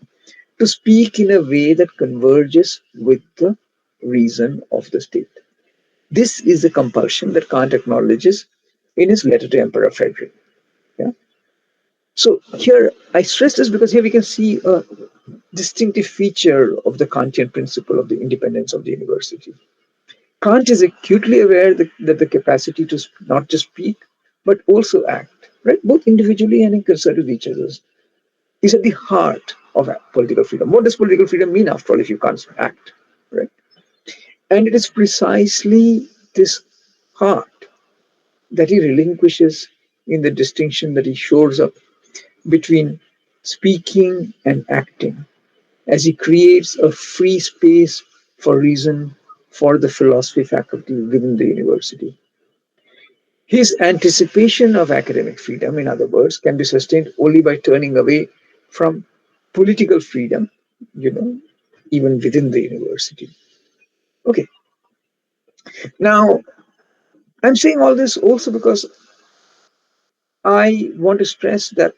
to speak in a way that converges with the reason of the state. This is the compulsion that Kant acknowledges in his letter to Emperor Frederick. Yeah? So here I stress this because here we can see a distinctive feature of the Kantian principle of the independence of the university. Kant is acutely aware that the capacity to not just speak, but also act, right, both individually and in concert with each other, is at the heart of political freedom. What does political freedom mean, after all, if you can't act, right? And it is precisely this heart that he relinquishes in the distinction that he shows up between speaking and acting, as he creates a free space for reason for the philosophy faculty within the university. His anticipation of academic freedom, in other words, can be sustained only by turning away from political freedom, you know, even within the university. Okay, now I'm saying all this also because I want to stress that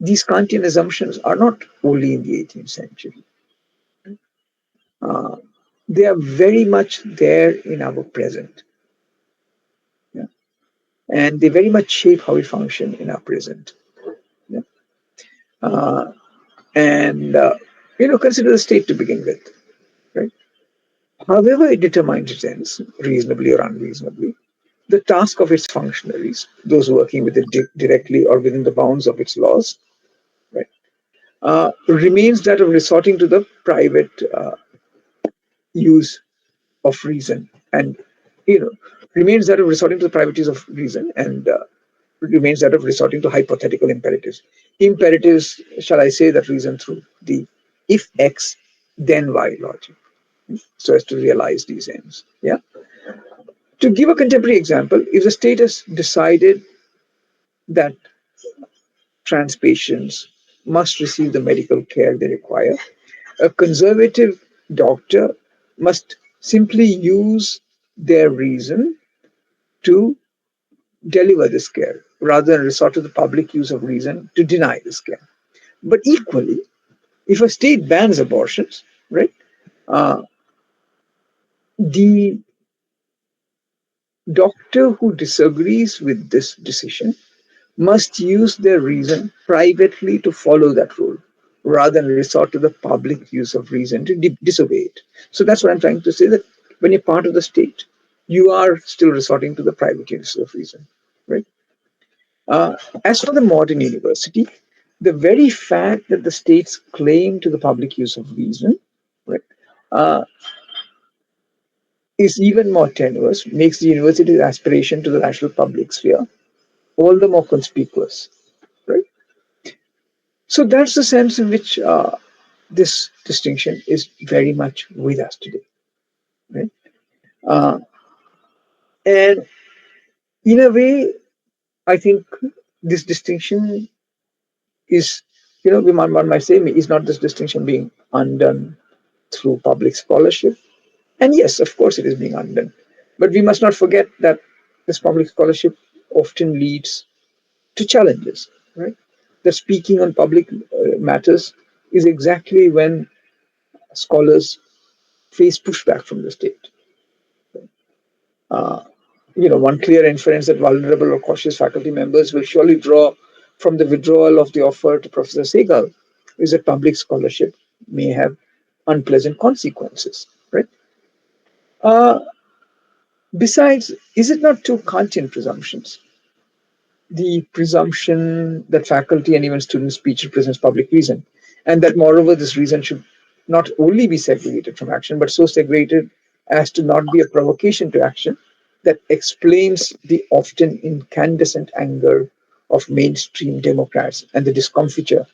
these Kantian assumptions are not only in the 18th century. Uh, they are very much there in our present. Yeah? And they very much shape how we function in our present. Yeah? Uh, and consider the state to begin with, right? However it determines its ends, reasonably or unreasonably, the task of its functionaries, those working with it directly or within the bounds of its laws, right, remains that of resorting to the private use of reason, and you know remains that of resorting to the private use of reason, and remains that of resorting to hypothetical imperatives, shall I say, that reason through the if X then Y logic, so as to realize these ends. Yeah. To give a contemporary example, if the state has decided that trans patients must receive the medical care they require, a conservative doctor must simply use their reason to deliver this care rather than resort to the public use of reason to deny this care. But equally, if a state bans abortions, right, uh, the doctor who disagrees with this decision must use their reason privately to follow that rule rather than resort to the public use of reason to disobey it. So that's what I'm trying to say, that when you're part of the state, you are still resorting to the private use of reason, right? Uh, as for the modern university, the very fact that the states claim to the public use of reason, right, uh, is even more tenuous, makes the university's aspiration to the rational public sphere all the more conspicuous, right? So that's the sense in which this distinction is very much with us today, right? Uh, and in a way, I think this distinction is, one might say, is not this distinction being undone through public scholarship. And yes, of course, it is being undone. But we must not forget that this public scholarship often leads to challenges, right? The speaking on public matters is exactly when scholars face pushback from the state. Uh, one clear inference that vulnerable or cautious faculty members will surely draw from the withdrawal of the offer to Professor Segal is that public scholarship may have unpleasant consequences, right? Uh, Besides, is it not two Kantian presumptions? The presumption that faculty and even student speech represents public reason, and that moreover this reason should not only be segregated from action, but so segregated as to not be a provocation to action, that explains the often incandescent anger of mainstream Democrats and the discomfiture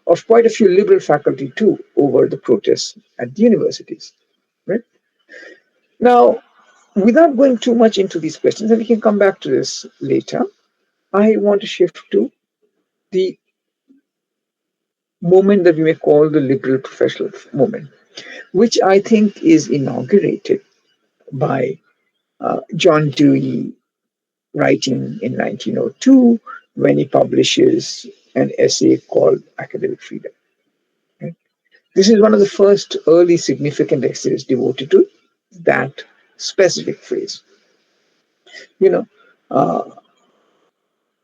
of quite a few liberal faculty too over the protests at the universities. Right? Now, without going too much into these questions, and we can come back to this later, I want to shift to the movement that we may call the liberal professional movement, which I think is inaugurated by John Dewey writing in 1902 when he publishes an essay called Academic Freedom. Right? This is one of the first early significant essays devoted to that specific phrase. You know, uh,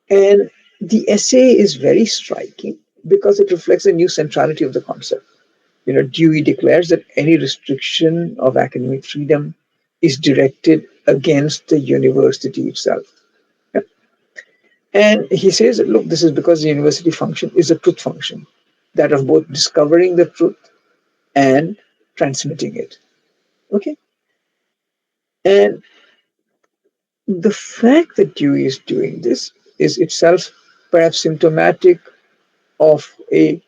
and the essay is very striking because it reflects a new centrality of the concept. Dewey declares that any restriction of academic freedom is directed against the university itself. Yeah. And he says, that, look, this is because the university function is a truth function, that of both discovering the truth and transmitting it. Okay. And the fact that Dewey is doing this is itself perhaps symptomatic of a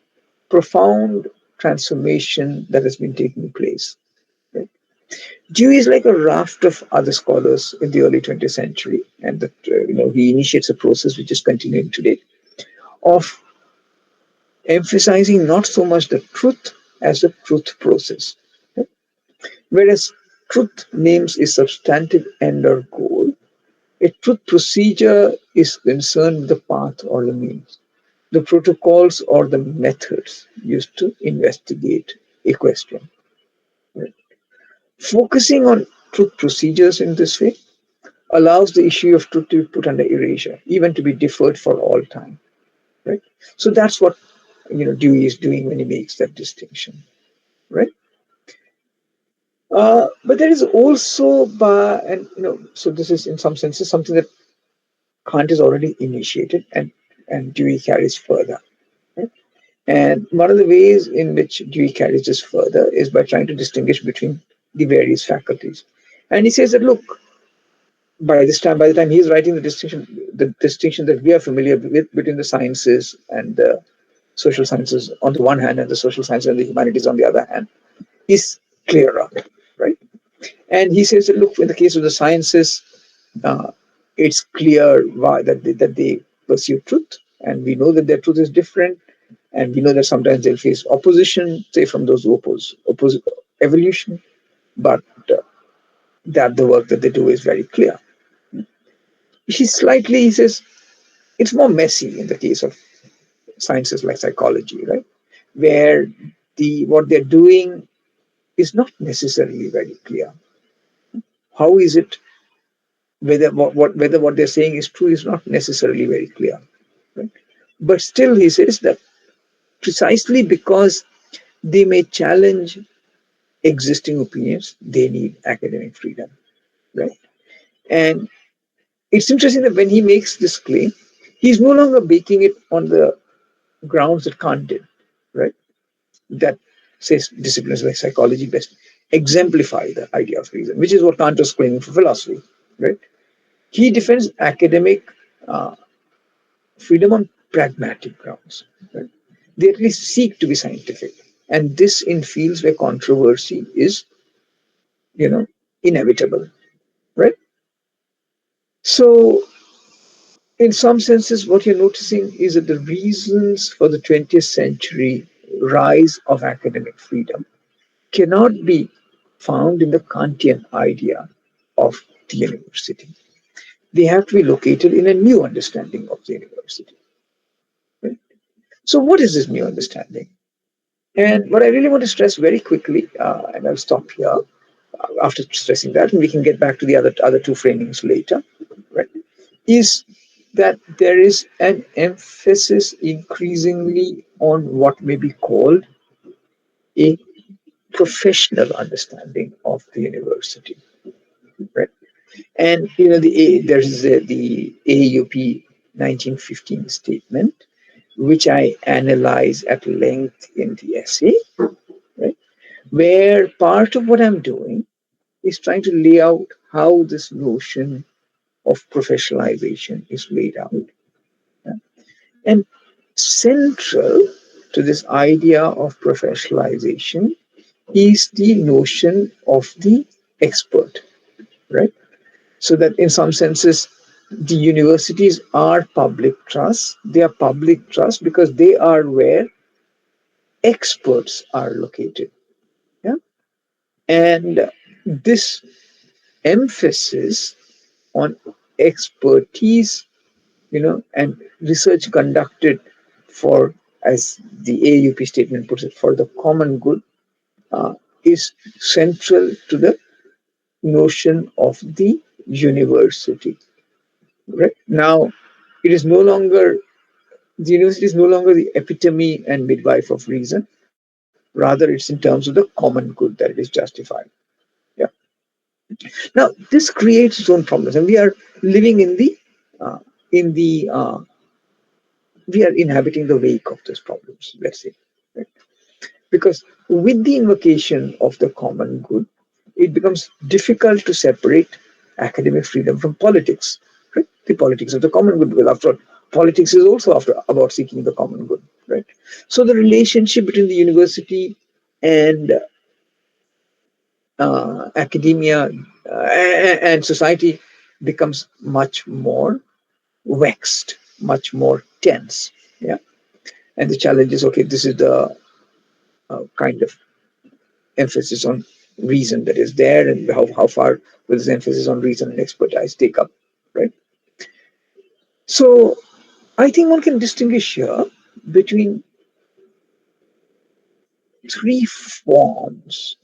profound transformation that has been taking place. Right? Dewey is like a raft of other scholars in the early 20th century, and that he initiates a process which is continuing today of emphasizing not so much the truth as the truth process. Whereas truth names a substantive end or goal, a truth procedure is concerned with the path or the means, the protocols or the methods used to investigate a question. Right? Focusing on truth procedures in this way allows the issue of truth to be put under erasure, even to be deferred for all time. Right. So that's what Dewey is doing when he makes that distinction. Right. But there is also, and so this is in some senses something that Kant has already initiated, and Dewey carries further. Right? And one of the ways in which Dewey carries this further is by trying to distinguish between the various faculties. And he says that, look, by the time he's writing the distinction that we are familiar with between the sciences and the social sciences on the one hand and the social sciences and the humanities on the other hand, is clearer, right? And he says that, look, in the case of the sciences, uh, it's clear that they pursue truth, and we know that their truth is different, and we know that sometimes they'll face opposition, say from those who oppose evolution, but that the work that they do is very clear. He says, it's more messy in the case of sciences like psychology, right? Where what they're doing is not necessarily very clear. How is it whether what they're saying is true is not necessarily very clear, right? But still, he says that precisely because they may challenge existing opinions, they need academic freedom, right? And it's interesting that when he makes this claim, he's no longer making it on the grounds that Kant did, right? That says disciplines like psychology best exemplify the idea of reason, which is what Kant was claiming for philosophy, right? He defends academic uh, freedom on pragmatic grounds. Right? They at least seek to be scientific, and this in fields where controversy is, you know, inevitable, right? So, in some senses, what you're noticing is that the reasons for the 20th century rise of academic freedom cannot be found in the Kantian idea of the university. They have to be located in a new understanding of the university. Right? So, what is this new understanding? And what I really want to stress very quickly, and I'll stop here after stressing that, and we can get back to the other two framings later, right? Is that there is an emphasis increasingly on what may be called a professional understanding of the university, right? And there's the AUP 1915 statement, which I analyze at length in the essay, right? Where part of what I'm doing is trying to lay out how this notion of professionalization is laid out. Yeah. And central to this idea of professionalization is the notion of the expert, right? So that in some senses, the universities are public trusts. They are public trusts because they are where experts are located. Yeah. And this emphasis on expertise, and research conducted for, as the AUP statement puts it, for the common good, uh, is central to the notion of the university. Right now, it is no longer the university is no longer the epitome and midwife of reason. Rather, it's in terms of the common good that it is justified. Yeah. Now, this creates its own problems, and we are living uh, in the we are inhabiting the wake of those problems. Let's say, right? Because with the invocation of the common good, it becomes difficult to separate academic freedom from politics, right? The politics of the common good, because after all, politics is also about seeking the common good, right? So the relationship between the university and academia and society becomes much more vexed, much more tense. Yeah. And the challenge is, okay, this is the kind of emphasis on reason that is there, and how far will this emphasis on reason and expertise take up, right? So I think one can distinguish here between three forms,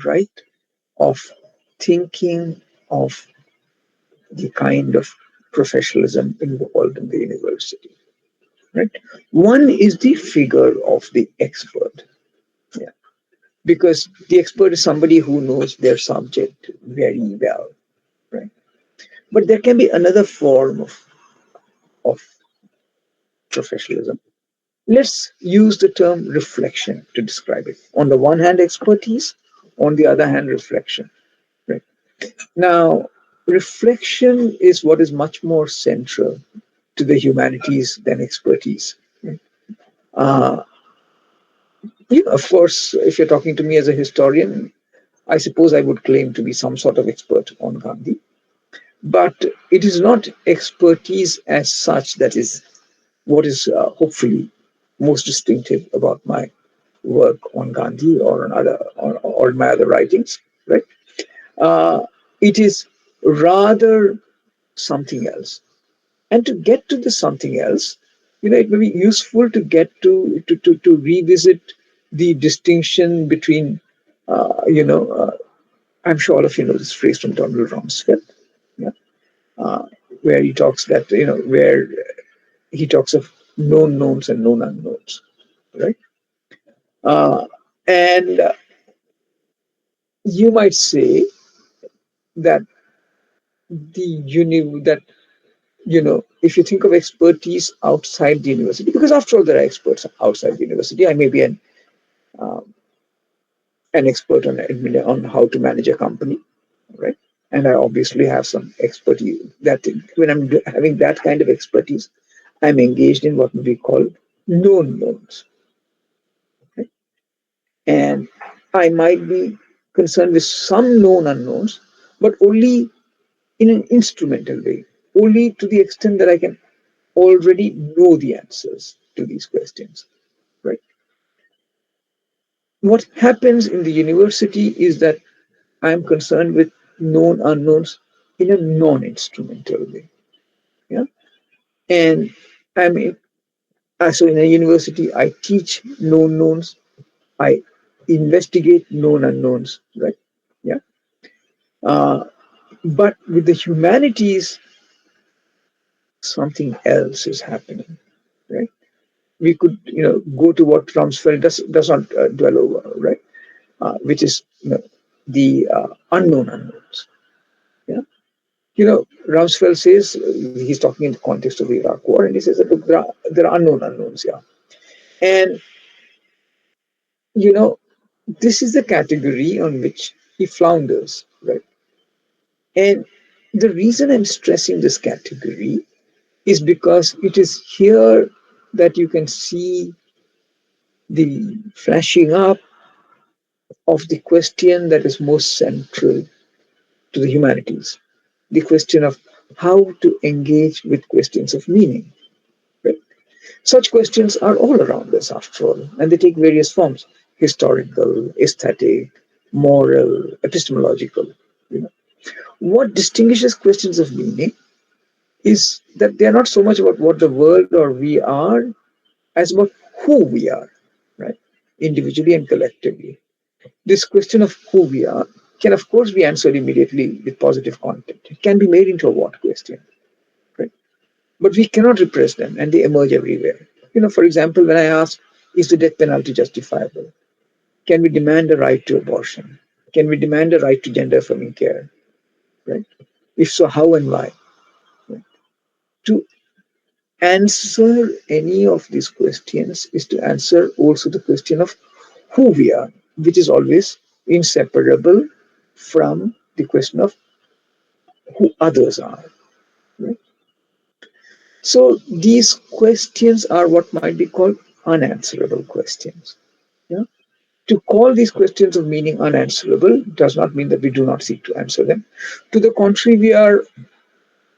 right, of thinking of the kind of professionalism involved in the university, right? One is the figure of the expert, yeah, because the expert is somebody who knows their subject very well, right? But there can be another form of professionalism. Let's use the term reflection to describe it. On the one hand, expertise, on the other hand, reflection. Right? Now, reflection is what is much more central to the humanities than expertise. Right? Uh, of course, if you're talking to me as a historian, I suppose I would claim to be some sort of expert on Gandhi. But it is not expertise as such that is what is hopefully most distinctive about my work on Gandhi or on or my other writings, right? Uh, it is rather something else. And to get to the something else, it may be useful to get to revisit the distinction between, I'm sure all of you know this phrase from Donald Rumsfeld, yeah, uh, where he talks that, where he talks of known knowns and known unknowns, right? Uh, and you might say that that if you think of expertise outside the university, because after all there are experts outside the university. I may be um, an expert on how to manage a company, right? And I obviously have some expertise. That when having that kind of expertise, I'm engaged in what we call known knowns, right? And I might be concerned with some known unknowns, but only in an instrumental way, only to the extent that I can already know the answers to these questions, right? What happens in the university is that I'm concerned with known unknowns in a non-instrumental way. Yeah, and I mean, so in a university, I teach known knowns, I investigate known unknowns, right? Yeah, uh, but with the humanities, something else is happening, right? We could, go to what Rumsfeld does not dwell over, right? Which is the unknown unknowns. Yeah, Rumsfeld says he's talking in the context of the Iraq War, and he says that look, there are unknown unknowns. Yeah, and you know, this is the category on which he flounders, right? And the reason I'm stressing this category is because it is here that you can see the flashing up of the question that is most central to the humanities, the question of how to engage with questions of meaning. Right? Such questions are all around us, after all, and they take various forms: historical, aesthetic, moral, epistemological. You know. What distinguishes questions of meaning is that they are not so much about what the world or we are as about who we are, right? Individually and collectively. This question of who we are can, of course, be answered immediately with positive content. It can be made into a what question, right? But we cannot repress them, and they emerge everywhere. For example, when I ask, is the death penalty justifiable? Can we demand a right to abortion? Can we demand a right to gender affirming care? Right? If so, how and why? Right? To answer any of these questions is to answer also the question of who we are, which is always inseparable from the question of who others are. Right? So these questions are what might be called unanswerable questions. Yeah? To call these questions of meaning unanswerable does not mean that we do not seek to answer them. To the contrary, we are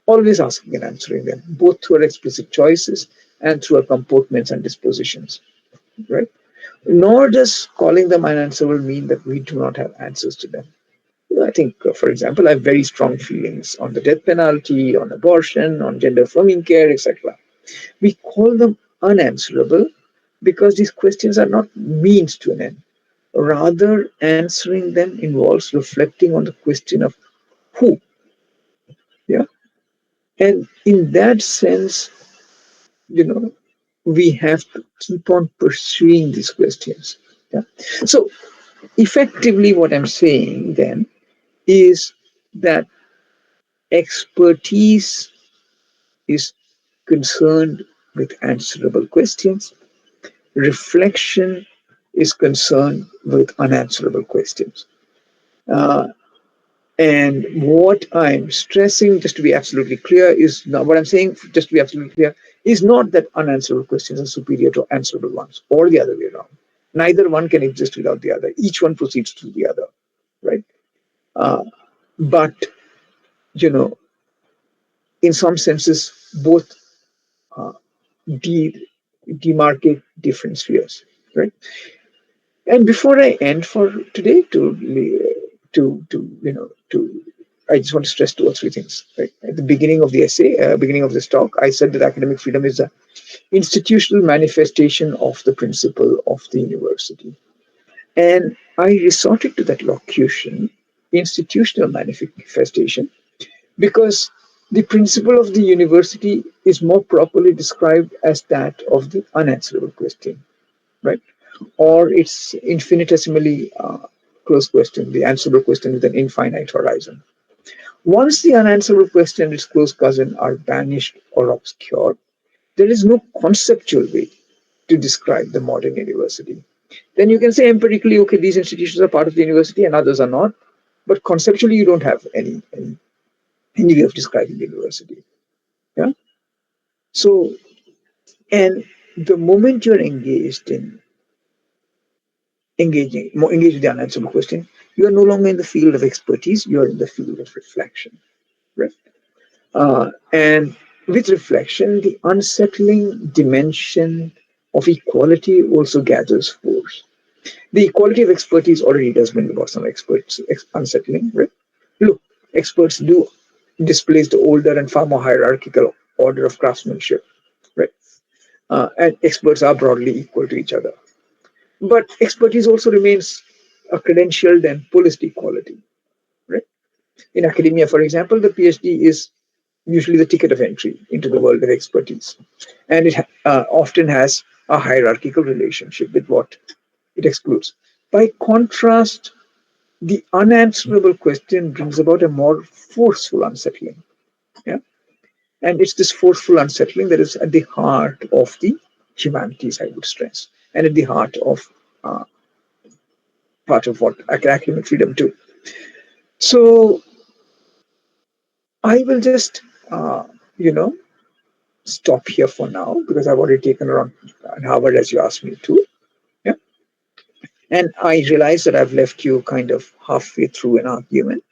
always asking and answering them, both through our explicit choices and through our comportments and dispositions. Right? Nor does calling them unanswerable mean that we do not have answers to them. I think, for example, I have very strong feelings on the death penalty, on abortion, on gender affirming care, etc. We call them unanswerable because these questions are not means to an end. Rather, answering them involves reflecting on the question of who. Yeah. And in that sense, you know, we have to keep on pursuing these questions. Yeah. So effectively, what I'm saying then is that expertise is concerned with answerable questions. Reflection is concerned with unanswerable questions. Uh, and what I'm stressing, just to be absolutely clear, is not what I'm saying, just to be absolutely clear, is not that unanswerable questions are superior to answerable ones or the other way around. Neither one can exist without the other. Each one proceeds through the other, right? Uh, but, you know, in some senses, both uh, de- demarcate different spheres, right? And before I end for today, I just want to stress two or three things. Right? At the beginning of the essay, beginning of this talk, I said that academic freedom is the institutional manifestation of the principle of the university, and I resorted to that locution, institutional manifestation, because The principle of the university is more properly described as that of the unanswerable question, right? Or its infinitesimally close question, the answerable question with an infinite horizon. Once the unanswerable question and its close cousin are banished or obscured, there is no conceptual way to describe the modern university. Then you can say empirically, okay, these institutions are part of the university and others are not, but conceptually, you don't have any way of describing the university. Yeah. So, and the moment you're engaged with the unanswerable question, you are no longer in the field of expertise. You are in the field of reflection, right? And with reflection, the unsettling dimension of equality also gathers force. The equality of expertise already does bring about some unsettling, right? Look, experts do displace the older and far more hierarchical order of craftsmanship, right? And experts are broadly equal to each other. But expertise also remains a credentialed and policed quality, right? In academia, for example, the PhD is usually the ticket of entry into the world of expertise. And it often has a hierarchical relationship with what it excludes. By contrast, the unanswerable question brings about a more forceful unsettling. Yeah? And it's this forceful unsettling that is at the heart of the humanities, I would stress, and at the heart of uh, part of what academic freedom too. So I will just, you know, stop here for now because I've already taken around an hour as you asked me to. Yeah. And I realize that I've left you kind of halfway through an argument.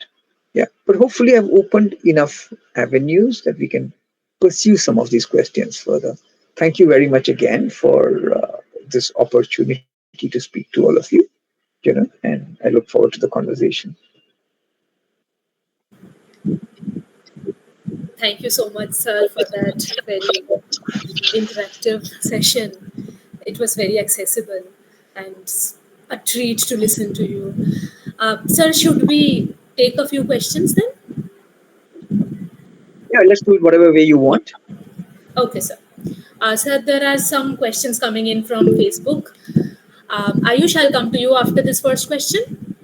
Yeah. But hopefully I've opened enough avenues that we can pursue some of these questions further. Thank you very much again for this opportunity to speak to all of you, and I look forward to the conversation. Thank you so much, sir, for that very interactive session. It was very accessible and a treat to listen to you. Sir, should we take a few questions then? Yeah, let's do it whatever way you want. Okay, sir. Sir, there are some questions coming in from Facebook. Ayush, I'll come to you after this first question.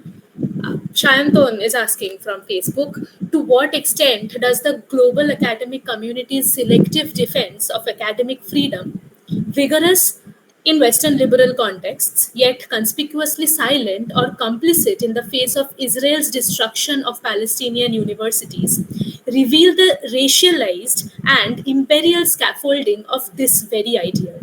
Shayanton is asking from Facebook, to what extent does the global academic community's selective defense of academic freedom, vigorous in Western liberal contexts, yet conspicuously silent or complicit in the face of Israel's destruction of Palestinian universities, reveal the racialized and imperial scaffolding of this very ideal?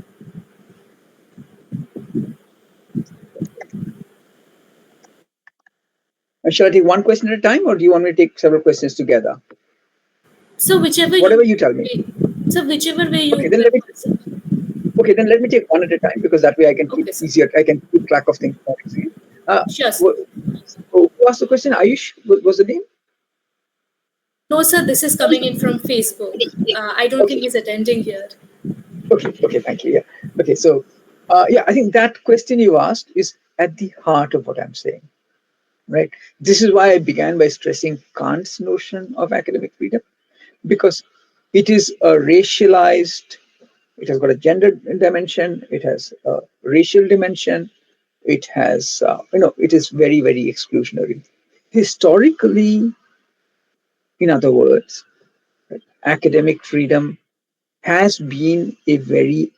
Shall I take one question at a time, or do you want me to take several questions together? So whichever Whatever you you tell me. so whichever way Okay, you then let me prefer, sir. Okay, then let me take one at a time because that way I can keep Okay, sir. easier. I can keep track of things more easily. Uh, Sure, sir. wh- who asked the question? Ayush was the name? No, sir, this is coming in from Facebook. I don't think Okay, he's attending here. okay, thank you. Yeah. Okay, so yeah, I think that question you asked is at the heart of what I'm saying, right? This is why I began by stressing Kant's notion of academic freedom because it is a racialized. It has got a gender dimension. It has a racial dimension. It has, it is very, very exclusionary. Historically, in other words, right, academic freedom has been a very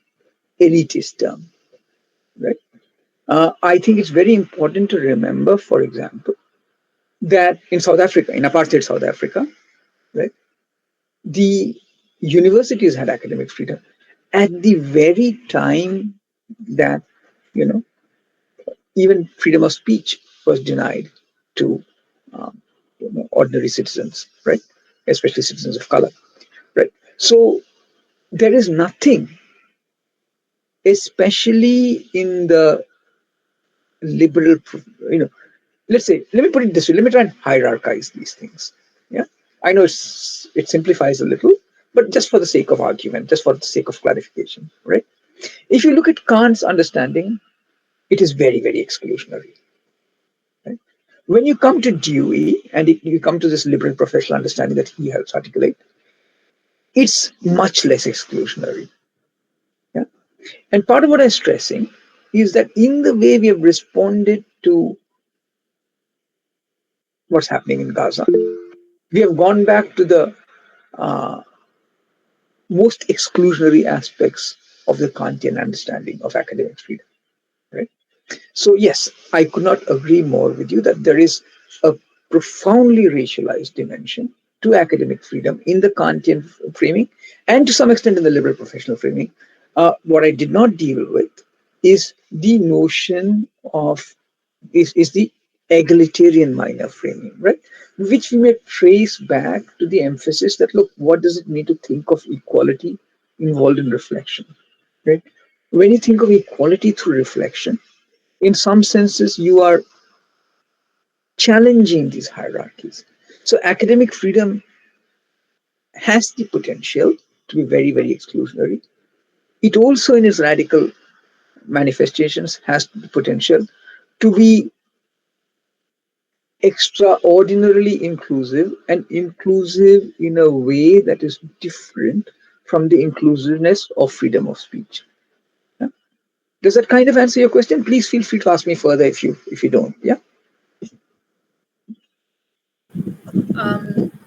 elitist term, right? I think it's very important to remember, for example, that in South Africa, in apartheid South Africa, right, the universities had academic freedom at the very time that, you know, even freedom of speech was denied to um, ordinary citizens, right? Especially citizens of color, right? So there is nothing, especially in the liberal, you know, let's say, let me put it this way, let me try and hierarchize these things. Yeah. I know it simplifies a little, but just for the sake of argument, just for the sake of clarification, right? If you look at Kant's understanding, it is very, very exclusionary. Right? When you come to Dewey and you come to this liberal professional understanding that he helps articulate, it's much less exclusionary. Yeah? And part of what I'm stressing is that in the way we have responded to what's happening in Gaza, we have gone back to the uh, most exclusionary aspects of the Kantian understanding of academic freedom. Right? So, yes, I could not agree more with you that there is a profoundly racialized dimension to academic freedom in the Kantian framing and to some extent in the liberal professional framing. What I did not deal with is the notion of is the egalitarian minor framing, right? Which we may trace back to the emphasis that look, what does it mean to think of equality involved in reflection, right? When you think of equality through reflection, in some senses, you are challenging these hierarchies. So, academic freedom has the potential to be very, very exclusionary. It also, in its radical manifestations, has the potential to be extraordinarily inclusive and inclusive in a way that is different from the inclusiveness of freedom of speech. Yeah? Does that kind of answer your question? Please feel free to ask me further if you don't. Yeah.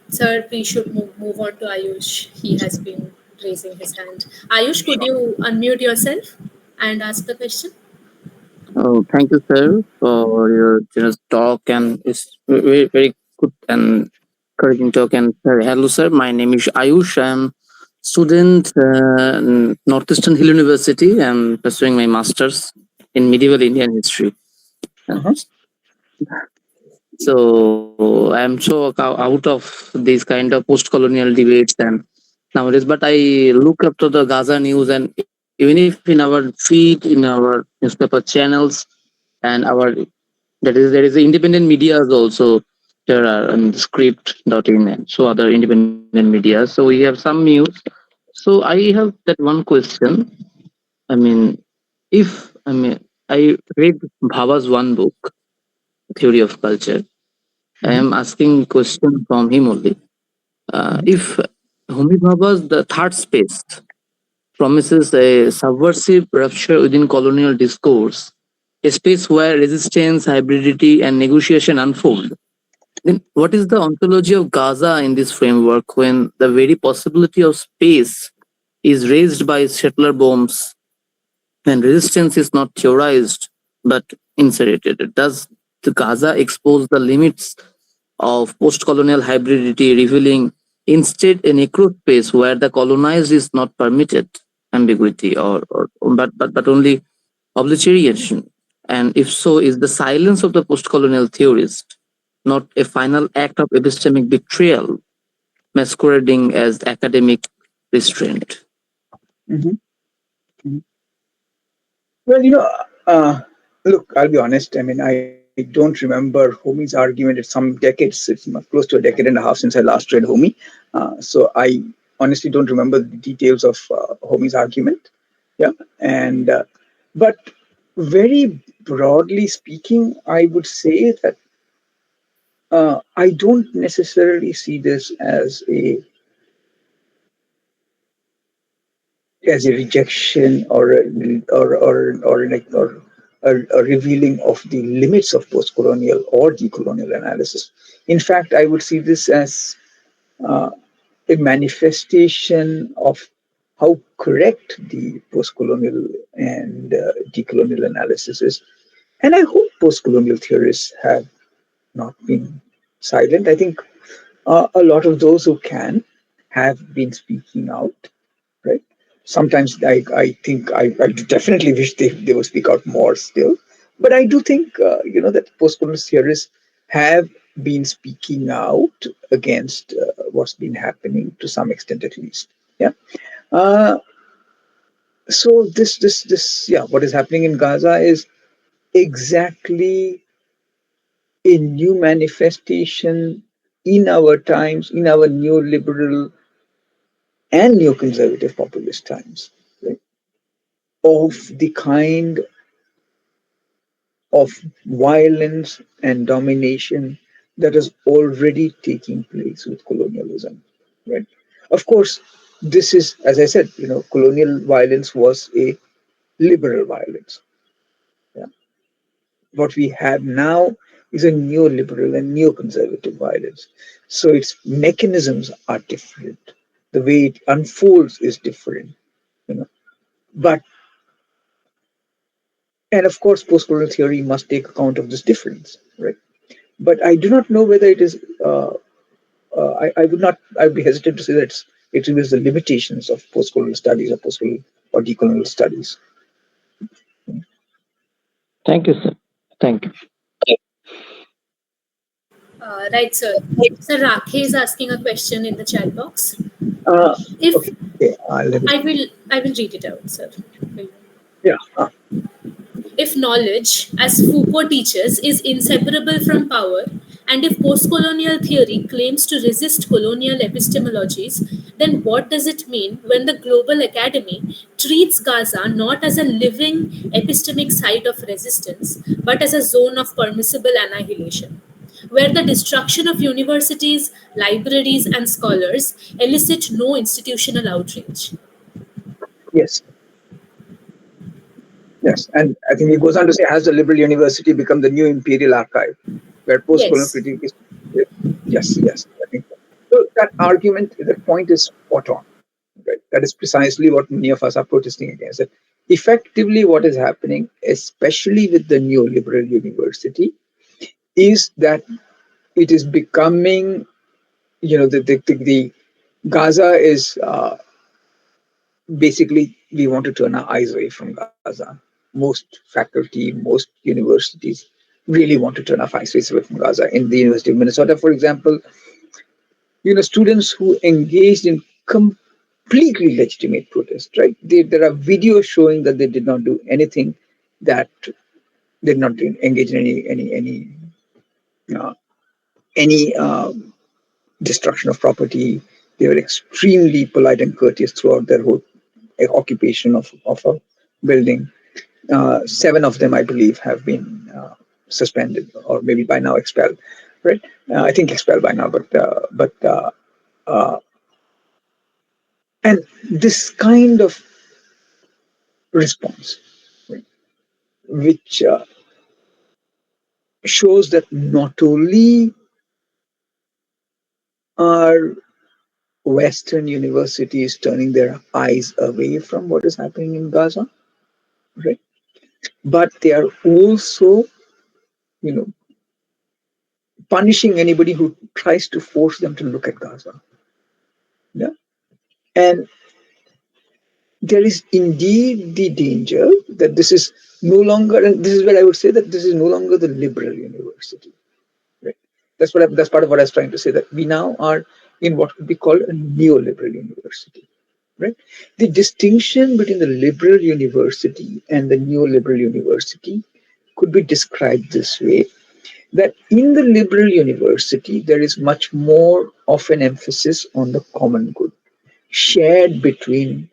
Sir, we should move on to Ayush. He has been raising his hand. Ayush, could you unmute yourself and ask the question? Oh, thank you, sir, for your generous talk, and it's very, very good and encouraging talk. And hello, sir. My name is Ayush. I'm student in Northeastern Hill University. I'm pursuing my masters in medieval Indian history. Uh, Uh-huh. So I'm so out of these kind of post-colonial debates and nowadays. But I look up to the Gaza news, and even if in our feed, in our newspaper channels, and there is independent media also. There are script.in and so other independent media. So we have some news. So I have that one question. I mean, if I mean I read Bhaba's one book, Theory of Culture. I Mhm. am asking question from him only. Mhm. If Homi Bhabha's the third space promises a subversive rupture within colonial discourse, a space where resistance, hybridity, and negotiation unfold. Then, what is the ontology of Gaza in this framework when the very possibility of space is raised by settler bombs and resistance is not theorized but inserted? Does the Gaza expose the limits of post colonial hybridity, revealing instead a necro space where the colonized is not permitted ambiguity but only obliteration? And if so, is the silence of the post colonial theorist not a final act of epistemic betrayal masquerading as academic restraint? Mhm. Mhm. Well, uh, look, I'll be honest. I mean, I don't remember Homi's argument. It's some decades. It's close to a decade and a half since I last read Homi. So I honestly don't remember the details of Homi's argument. Yeah, and but very broadly speaking, I would say that I don't necessarily see this as a rejection or a revealing of the limits of post-colonial or decolonial analysis. In fact, I would see this as uh, a manifestation of how correct the post-colonial and decolonial analysis is. And I hope post-colonial theorists have not been silent. I think a lot of those who can have been speaking out, right? Sometimes I think I definitely wish they would speak out more still. But I do think, that postcolonial theorists have been speaking out against what's been happening to some extent at least. Yeah. Uh, so yeah, what is happening in Gaza is exactly a new manifestation in our times, in our neoliberal and neoconservative populist times, right, of the kind of violence and domination that is already taking place with colonialism, right? Of course, this is, as I said, colonial violence was a liberal violence. Yeah. What we have now is a neoliberal and neoconservative violence. So its mechanisms are different. The way it unfolds is different. You know. But and of course, postcolonial theory must take account of this difference, right? But I do not know whether it is. I would not. I would be hesitant to say that it reveals the limitations of postcolonial studies or postcolonial or decolonial studies. Thank you, sir. Thank you. Right, sir. Sir Rakhe is asking a question in the chat box. Uh, If okay. Okay. Let me. I will read it out, sir. Yeah. If knowledge, as Foucault teaches, is inseparable from power, and if postcolonial theory claims to resist colonial epistemologies, then what does it mean when the global academy treats Gaza not as a living epistemic site of resistance, but as a zone of permissible annihilation? Where the destruction of universities, libraries, and scholars elicit no institutional outrage. Yes. Yes. And I think he goes on to say, has the liberal university become the new imperial archive, where postcolonial Yes. critique is? Yes. Yes. I think so. So that argument, that point is spot on. Right? That is precisely what many of us are protesting against. That effectively, what is happening, especially with the neoliberal university, is that it is becoming, the Gaza is basically, we want to turn our eyes away from Gaza. Most faculty, most universities really want to turn our face away from Gaza. In the University of Minnesota, for example, students who engaged in completely legitimate protest, right? There are videos showing that they did not do anything, that did not engage in uh, any destruction of property. They were extremely polite and courteous throughout their whole occupation of a building. Seven of them, I believe, have been suspended or maybe by now expelled, right? I think expelled by now, uh, and this kind of response, right, which shows that not only are Western universities turning their eyes away from what is happening in Gaza, right, but they are also, you know, punishing anybody who tries to force them to look at Gaza. Yeah, and there is indeed the danger that this is no longer, and this is where I would say that this is no longer the liberal university. Right? That's part of what I was trying to say. That we now are in what could be called a neoliberal university. Right? The distinction between the liberal university and the neoliberal university could be described this way: that in the liberal university there is much more of an emphasis on the common good shared between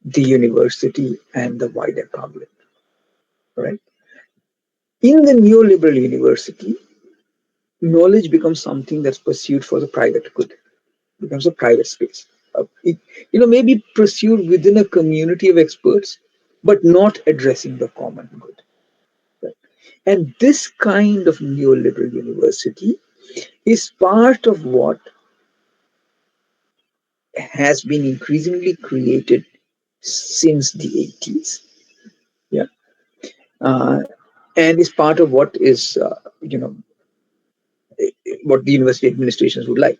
the university and the wider public. Right? In the neoliberal university, knowledge becomes something that's pursued for the private good, becomes a private space. Maybe pursued within a community of experts, but not addressing the common good. Right? And this kind of neoliberal university is part of what has been increasingly created since the 80s. Yeah. Uh, and is part of what is, what the university administrations would like.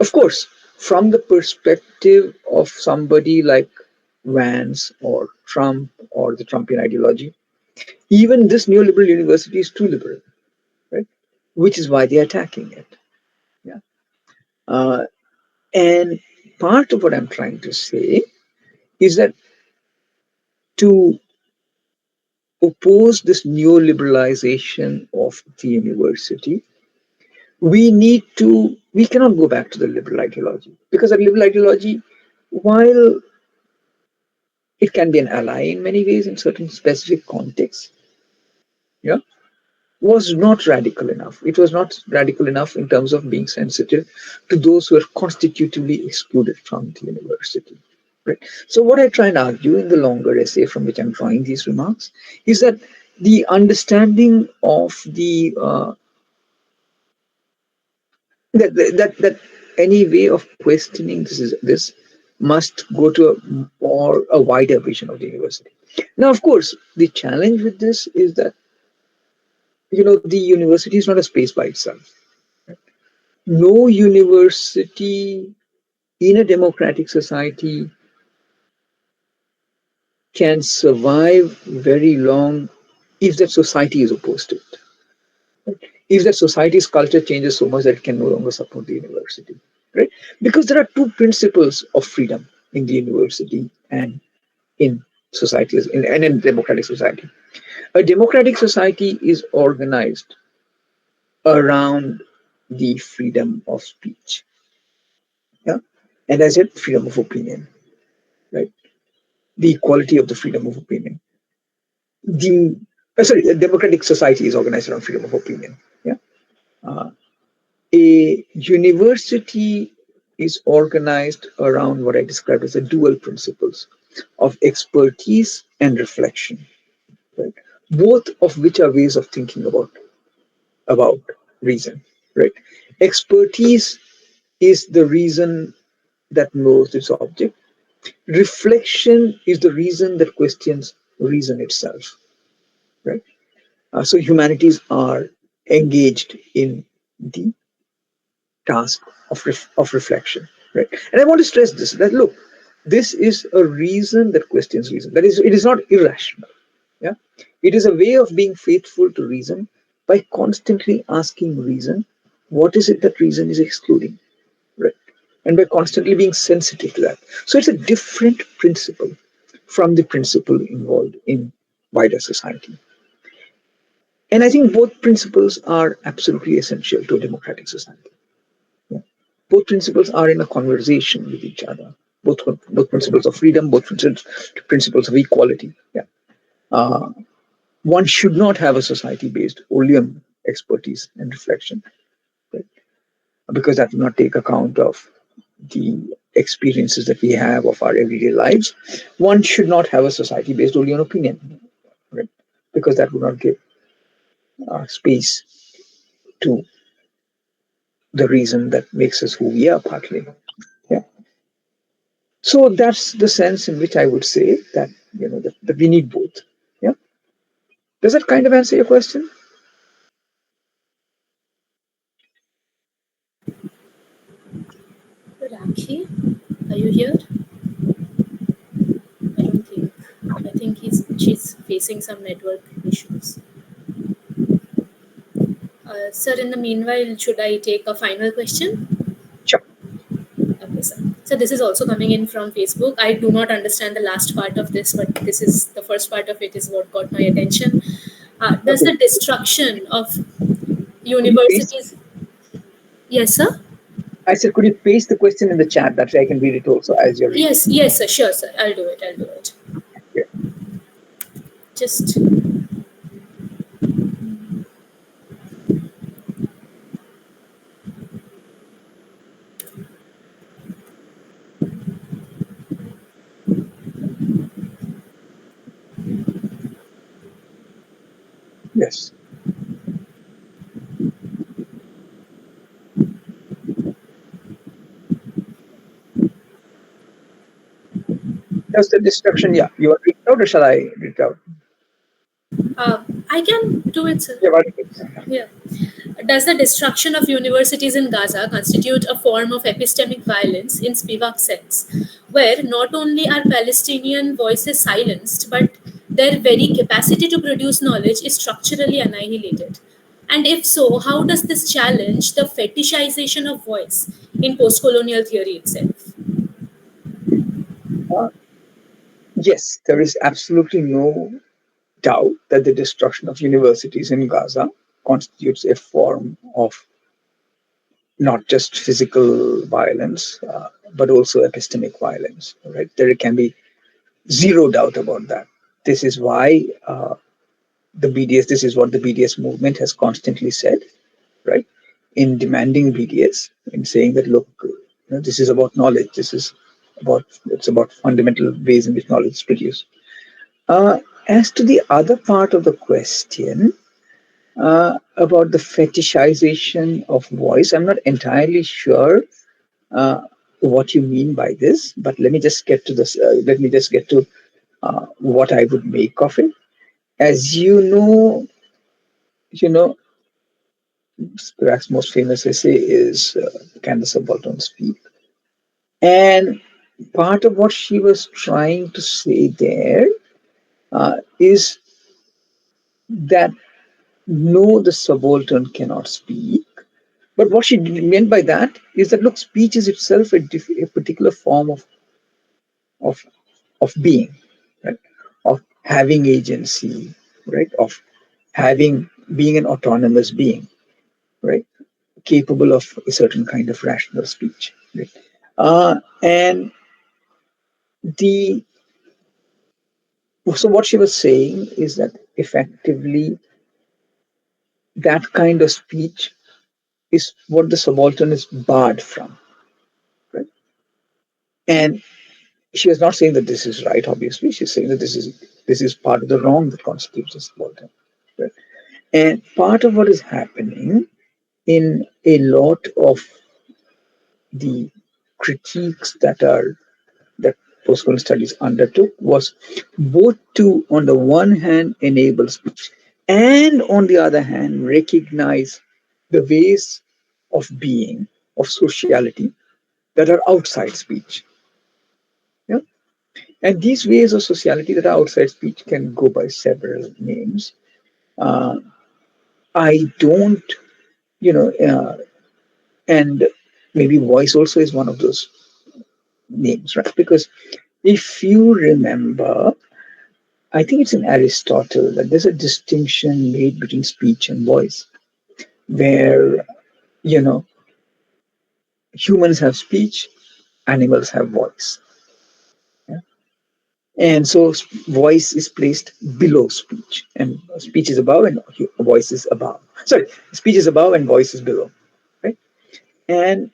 Of course, from the perspective of somebody like Vance or Trump or the Trumpian ideology, even this neoliberal university is too liberal, right? Which is why they're attacking it. Yeah. Uh, and part of what I'm trying to say is that to oppose this neoliberalization of the university, we cannot go back to the liberal ideology, because that liberal ideology, while it can be an ally in many ways in certain specific contexts, yeah, was not radical enough. It was not radical enough in terms of being sensitive to those who are constitutively excluded from the university. Right. So, what I try and argue in the longer essay from which I'm drawing these remarks is that the understanding of the that any way of questioning this must go to a wider vision of the university. Now, of course, the challenge with this is that the university is not a space by itself. No university in a democratic society can survive very long if that society is opposed to it. If that society's culture changes so much that it can no longer support the university, right? Because there are two principles of freedom in the university and in societies, and in democratic society. A democratic society is organized around the freedom of speech, yeah, and as I said, freedom of opinion, right? The equality of the freedom of opinion. The sorry, a democratic society is organized around freedom of opinion. Yeah, uh, a university is organized around what I described as the dual principles of expertise and reflection, right? Both of which are ways of thinking about reason, right? Expertise is the reason that knows its object. Reflection is the reason that questions reason itself, right? So humanities are engaged in the task of reflection, right? And I want to stress this, that look, this is a reason that questions reason. That is, it is not irrational. Yeah, it is a way of being faithful to reason by constantly asking reason, what is it that reason is excluding, right? And by constantly being sensitive to that. So it's a different principle from the principle involved in wider society. And I think both principles are absolutely essential to a democratic society. Yeah. Both principles are in a conversation with each other. Both principles of freedom, both principles of equality. Yeah. Uh, one should not have a society based only on expertise and reflection, right? Because that will not take account of the experiences that we have of our everyday lives. One should not have a society based only on opinion, right? Because that would not give space to the reason that makes us who we are, partly. Yeah. So that's the sense in which I would say that that we need both. Yeah. Does that kind of answer your question? Rakhi, are you here? I don't think. I think she's facing some network issues. Sir, in the meanwhile, should I take a final question? Sure. Okay, sir. So this is also coming in from Facebook. I do not understand the last part of this, but this is the first part of it is what got my attention. Does Okay. the destruction of Could you paste? universities? Yes, sir. I said, could you paste the question in the chat that way I can read it also as you're reading? Yes, sir. Sure, sir. I'll do it. I'll do it. Yeah. Just Yes. Does the destruction? Yeah. You want to read it out, or shall I read it out? I can do it, sir. Yeah. Why don't you- Yeah. Does the destruction of universities in Gaza constitute a form of epistemic violence in Spivak's sense, where not only are Palestinian voices silenced, but their very capacity to produce knowledge is structurally annihilated? And if so, how does this challenge the fetishization of voice in postcolonial theory itself? Uh, yes, there is absolutely no doubt that the destruction of universities in Gaza constitutes a form of not just physical violence, but also epistemic violence. Right? There can be zero doubt about that. This is why the BDS, this is what the BDS movement has constantly said, right? In demanding BDS, in saying that, look, this is about knowledge. It's about fundamental ways in which knowledge is produced. As to the other part of the question, about the fetishization of voice, I'm not entirely sure uh, what you mean by this, but let me just get to this. Let me just get to what I would make of it. As you know, Spivak's most famous essay is "Can the Subaltern Speak?" And part of what she was trying to say there is that no, the subaltern cannot speak. But what she meant by that is that, look, speech is itself a particular form of of being, right? Of having agency, right? Of having being an autonomous being, right? Capable of a certain kind of rational speech, right? And the so what she was saying is that effectively that kind of speech is what the subaltern is barred from, right? And she is not saying that this is right. Obviously, she's saying that this is part of the wrong that constitutes the subaltern, right? And part of what is happening in a lot of the critiques that postcolonial studies undertook was both to, on the one hand, enable speech, and on the other hand, recognize the ways of being, of sociality, that are outside speech. Yeah? And these ways of sociality that are outside speech can go by several names. Uh, I don't, you know, and maybe voice also is one of those names, right? Because if you remember, I think it's in Aristotle that there's a distinction made between speech and voice, where, you know, humans have speech, animals have voice. Yeah? And so voice is placed below speech, and speech is above, and voice is above. Sorry, speech is above, and voice is below, right? And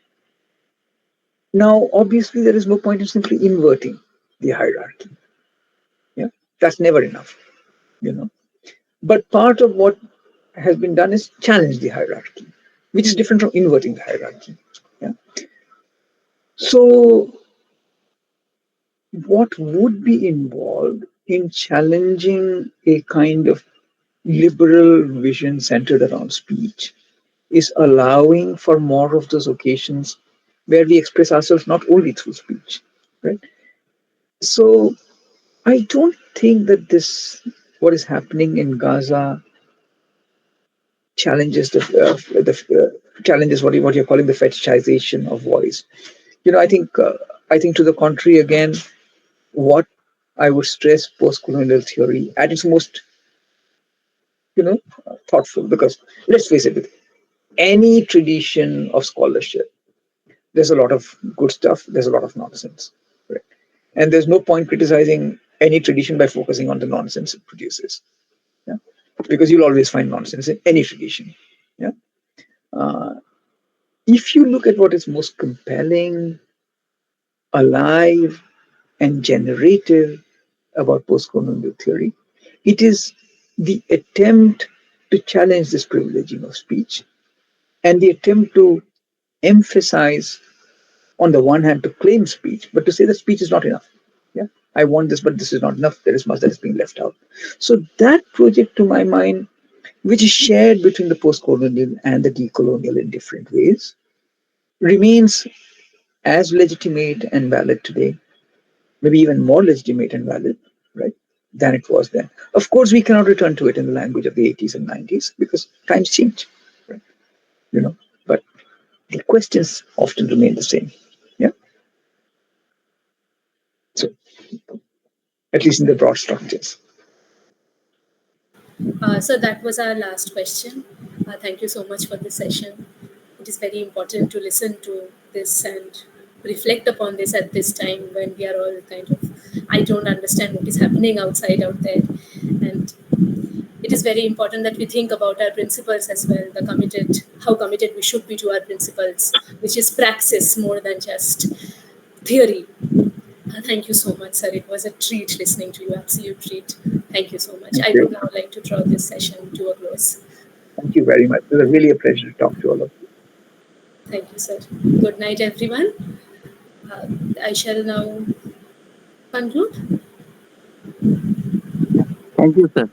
now, obviously, there is no point in simply inverting the hierarchy. Yeah, that's never enough, you know. But part of what has been done is challenge the hierarchy, which is different from inverting the hierarchy. Yeah. So, what would be involved in challenging a kind of liberal vision centered around speech is allowing for more of those occasions where we express ourselves not only through speech, right? So, I don't think that what is happening in Gaza, challenges challenges what you're calling the fetishization of voice. I think to the contrary, again, what I would stress post-colonial theory at its most, thoughtful, because let's face it, with any tradition of scholarship, there's a lot of good stuff, there's a lot of nonsense, right? And there's no point criticizing any tradition by focusing on the nonsense it produces. Yeah? Because you'll always find nonsense in any tradition. Yeah. Uh, if you look at what is most compelling, alive, and generative about postcolonial theory, it is the attempt to challenge this privileging of speech, and the attempt to emphasize, on the one hand, to claim speech, but to say that speech is not enough. Yeah, I want this, but this is not enough. There is much that is being left out. So that project, to my mind, which is shared between the postcolonial and the decolonial in different ways, remains as legitimate and valid today, maybe even more legitimate and valid, right, than it was then. Of course, we cannot return to it in the language of the 80s and 90s because times change, right? But the questions often remain the same. Yeah. So, at least in the broad structures. So that was our last question. Thank you so much for this session. It is very important to listen to this and reflect upon this at this time when we are all kind of, I don't understand what is happening outside out there. And it is very important that we think about our principles as well, how committed we should be to our principles, which is praxis more than just theory. Thank you so much, sir. It was a treat listening to you, absolute treat. Thank you so much. Thank I you. would now like to draw this session to a close. Thank you very much. It was really a pleasure to talk to all of you. Thank you, sir. Good night, everyone. I shall now conclude. Thank you, sir.